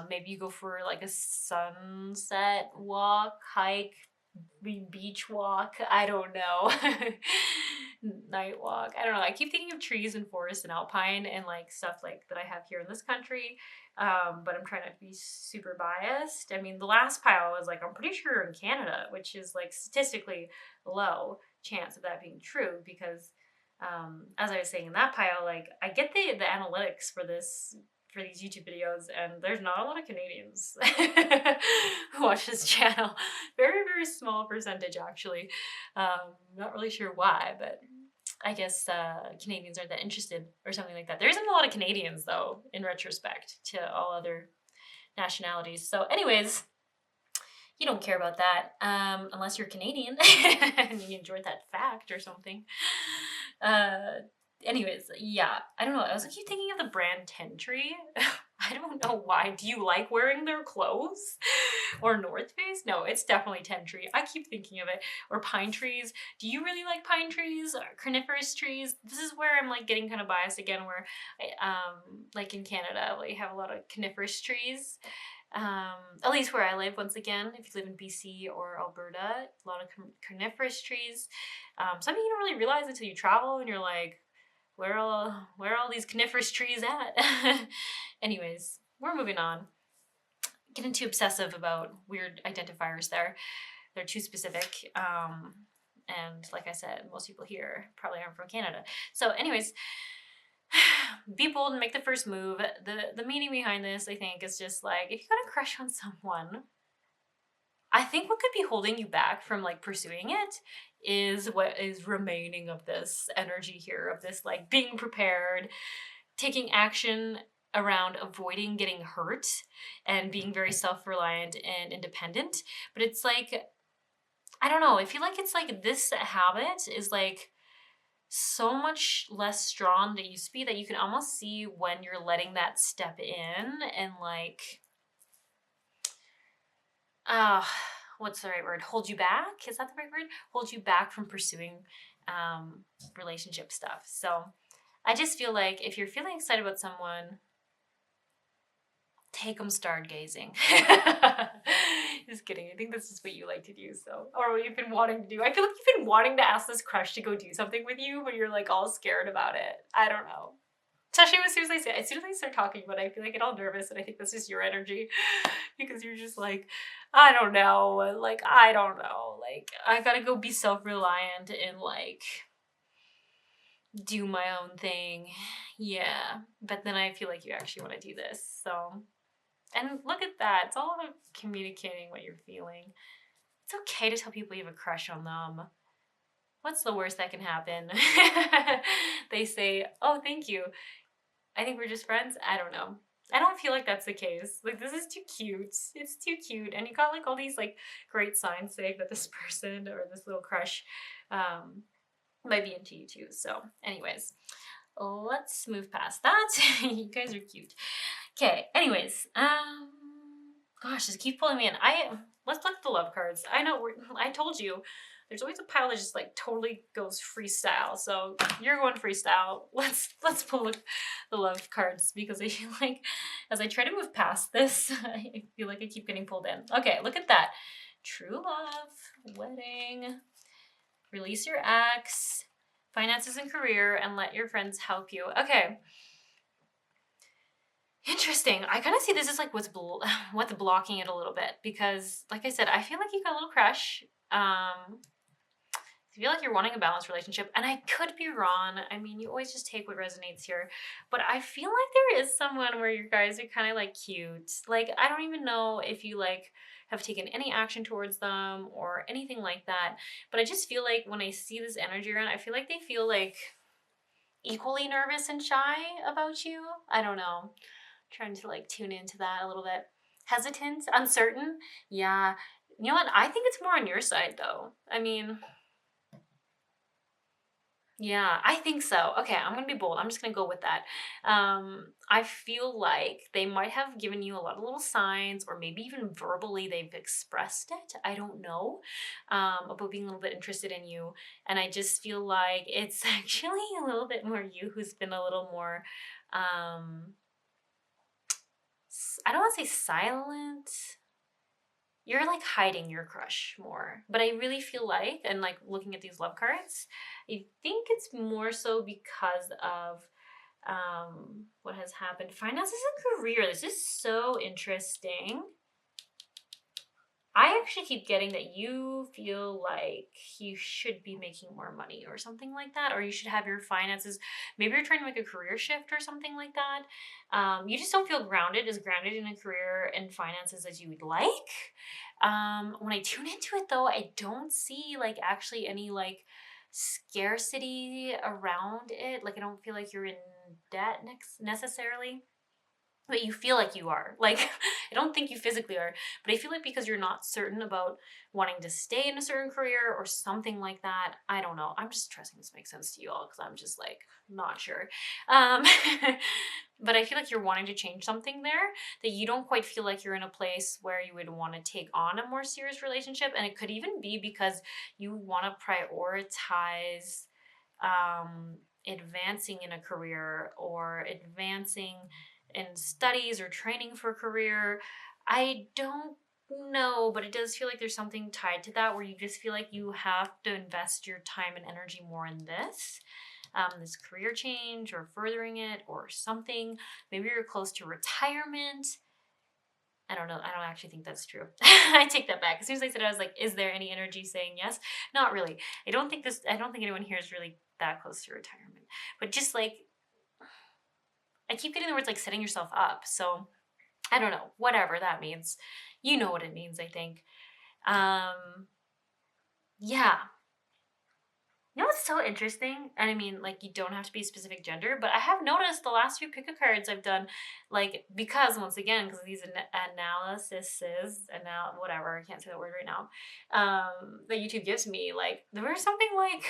maybe you go for like a sunset walk, hike, beach walk. I don't know. Night walk. I don't know. I keep thinking of trees and forests and alpine and like stuff like that I have here in this country. But I'm trying not to be super biased. I mean, the last pile was like, I'm pretty sure in Canada, which is like statistically low chance of that being true, because as I was saying in that pile, like I get the analytics for these YouTube videos, and there's not a lot of Canadians who watch this channel. Very, very small percentage, actually. Not really sure why, but I guess Canadians aren't that interested or something like that. There isn't a lot of Canadians, though, in retrospect to all other nationalities. So anyways, you don't care about that unless you're Canadian and you enjoyed that fact or something. Anyways, yeah, I don't know. I was keep thinking of the brand Tentry. I don't know why. Do you like wearing their clothes? Or North Face? No, it's definitely Tentry. I keep thinking of it. Or pine trees. Do you really like pine trees? Or coniferous trees? This is where I'm like getting kind of biased again, where like in Canada, we have a lot of coniferous trees. At least where I live, once again, if you live in BC or Alberta, a lot of coniferous trees. Something you don't really realize until you travel and you're like, where are all these coniferous trees at? Anyways, we're moving on. Getting too obsessive about weird identifiers there. They're too specific. And like I said, most people here probably aren't from Canada. So anyways, be bold and make the first move. The meaning behind this, I think, is just like, if you got a crush on someone, I think what could be holding you back from like pursuing it is what is remaining of this energy here, of this like being prepared, taking action around avoiding getting hurt and being very self-reliant and independent. But it's like, I don't know, I feel like it's like this habit is like so much less strong than it used to be, that you can almost see when you're letting that step in and like what's the right word? Hold you back? Is that the right word? Hold you back from pursuing relationship stuff. So I just feel like if you're feeling excited about someone, take them stargazing. Just kidding. I think this is what you like to do, so, or what you've been wanting to do. I feel like you've been wanting to ask this crush to go do something with you, but you're like all scared about it. I don't know. Especially as soon as I start talking about it, I feel like I get all nervous, and I think that's just your energy, because you're just like, I don't know, like, I don't know, like, I gotta go be self-reliant and like do my own thing. Yeah, but then I feel like you actually want to do this, so. And look at that. It's all about communicating what you're feeling. It's okay to tell people you have a crush on them. What's the worst that can happen? They say, oh, thank you. I think we're just friends. I don't know. I don't feel like that's the case. Like, this is too cute. It's too cute. And you got like all these like great signs saying that this person or this little crush might be into you too. So anyways, let's move past that. You guys are cute. Okay, anyways, gosh, just keep pulling me in. Let's look at the love cards. I know I told you there's always a pile that just like totally goes freestyle. So you're going freestyle. Let's pull the love cards, because I feel like as I try to move past this, I feel like I keep getting pulled in. Okay, look at that. True love, wedding, release your ex, finances and career, and let your friends help you. Okay. Interesting. I kind of see this as like what's blocking it a little bit, because like I said, I feel like you got a little crush. I feel like you're wanting a balanced relationship, and I could be wrong. I mean, you always just take what resonates here, but I feel like there is someone where you guys are kind of like cute. Like, I don't even know if you like have taken any action towards them or anything like that, but I just feel like when I see this energy around, I feel like they feel like equally nervous and shy about you. I don't know. Trying to like tune into that a little bit. Hesitant, uncertain. Yeah. You know what? I think it's more on your side though. I mean, yeah, I think so. Okay, I'm gonna be bold. I'm just gonna go with that. I feel like they might have given you a lot of little signs, or maybe even verbally they've expressed it. I don't know, about being a little bit interested in you. And I just feel like it's actually a little bit more you who's been a little more, I don't want to say silent. You're like hiding your crush more. But I really feel like, and like looking at these love cards, I think it's more so because of what has happened. Finances and career. This is so interesting. I actually keep getting that you feel like you should be making more money or something like that, or you should have your finances. Maybe you're trying to make a career shift or something like that. You just don't feel grounded in a career and finances as you would like. When I tune into it though, I don't see like actually any like scarcity around it. Like I don't feel like you're in debt necessarily, but you feel like you are. Like, I don't think you physically are, but I feel like because you're not certain about wanting to stay in a certain career or something like that. I don't know. I'm just trusting this makes sense to you all because I'm just like not sure. Um, but I feel like you're wanting to change something there, that you don't quite feel like you're in a place where you would want to take on a more serious relationship. And it could even be because you want to prioritize advancing in a career or advancing in studies or training for a career. I don't know, but it does feel like there's something tied to that where you just feel like you have to invest your time and energy more in this career change or furthering it or something. Maybe you're close to retirement. I don't know. I don't actually think that's true. I take that back. As soon as I said it, I was like, is there any energy saying yes? Not really. I don't think anyone here is really that close to retirement. But just like, I keep getting the words like setting yourself up. So I don't know. Whatever that means. You know what it means, I think. Yeah. You know what's so interesting? And I mean, like, you don't have to be a specific gender, but I have noticed the last few pick a cards I've done, like, because once again, because of these whatever, I can't say that word right now, that YouTube gives me, like, there was something like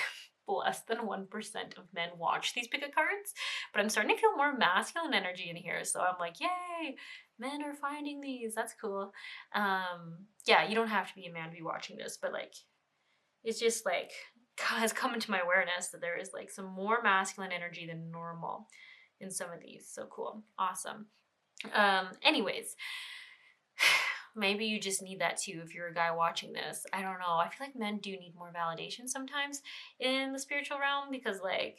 less than 1% of men watch these pick a cards, but I'm starting to feel more masculine energy in here. So I'm like, yay, men are finding these. That's cool. Yeah, you don't have to be a man to be watching this, but like, it's just like has come into my awareness that there is like some more masculine energy than normal in some of these. So cool. Awesome. Anyways, maybe you just need that too if you're a guy watching this. I don't know. I feel like men do need more validation sometimes in the spiritual realm because like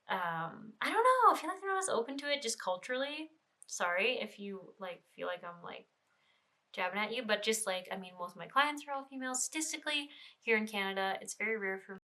I don't know. I feel like they're not as open to it just culturally. Sorry if you like feel like I'm like jabbing at you, but just like I mean most of my clients are all females. Statistically, here in Canada, it's very rare for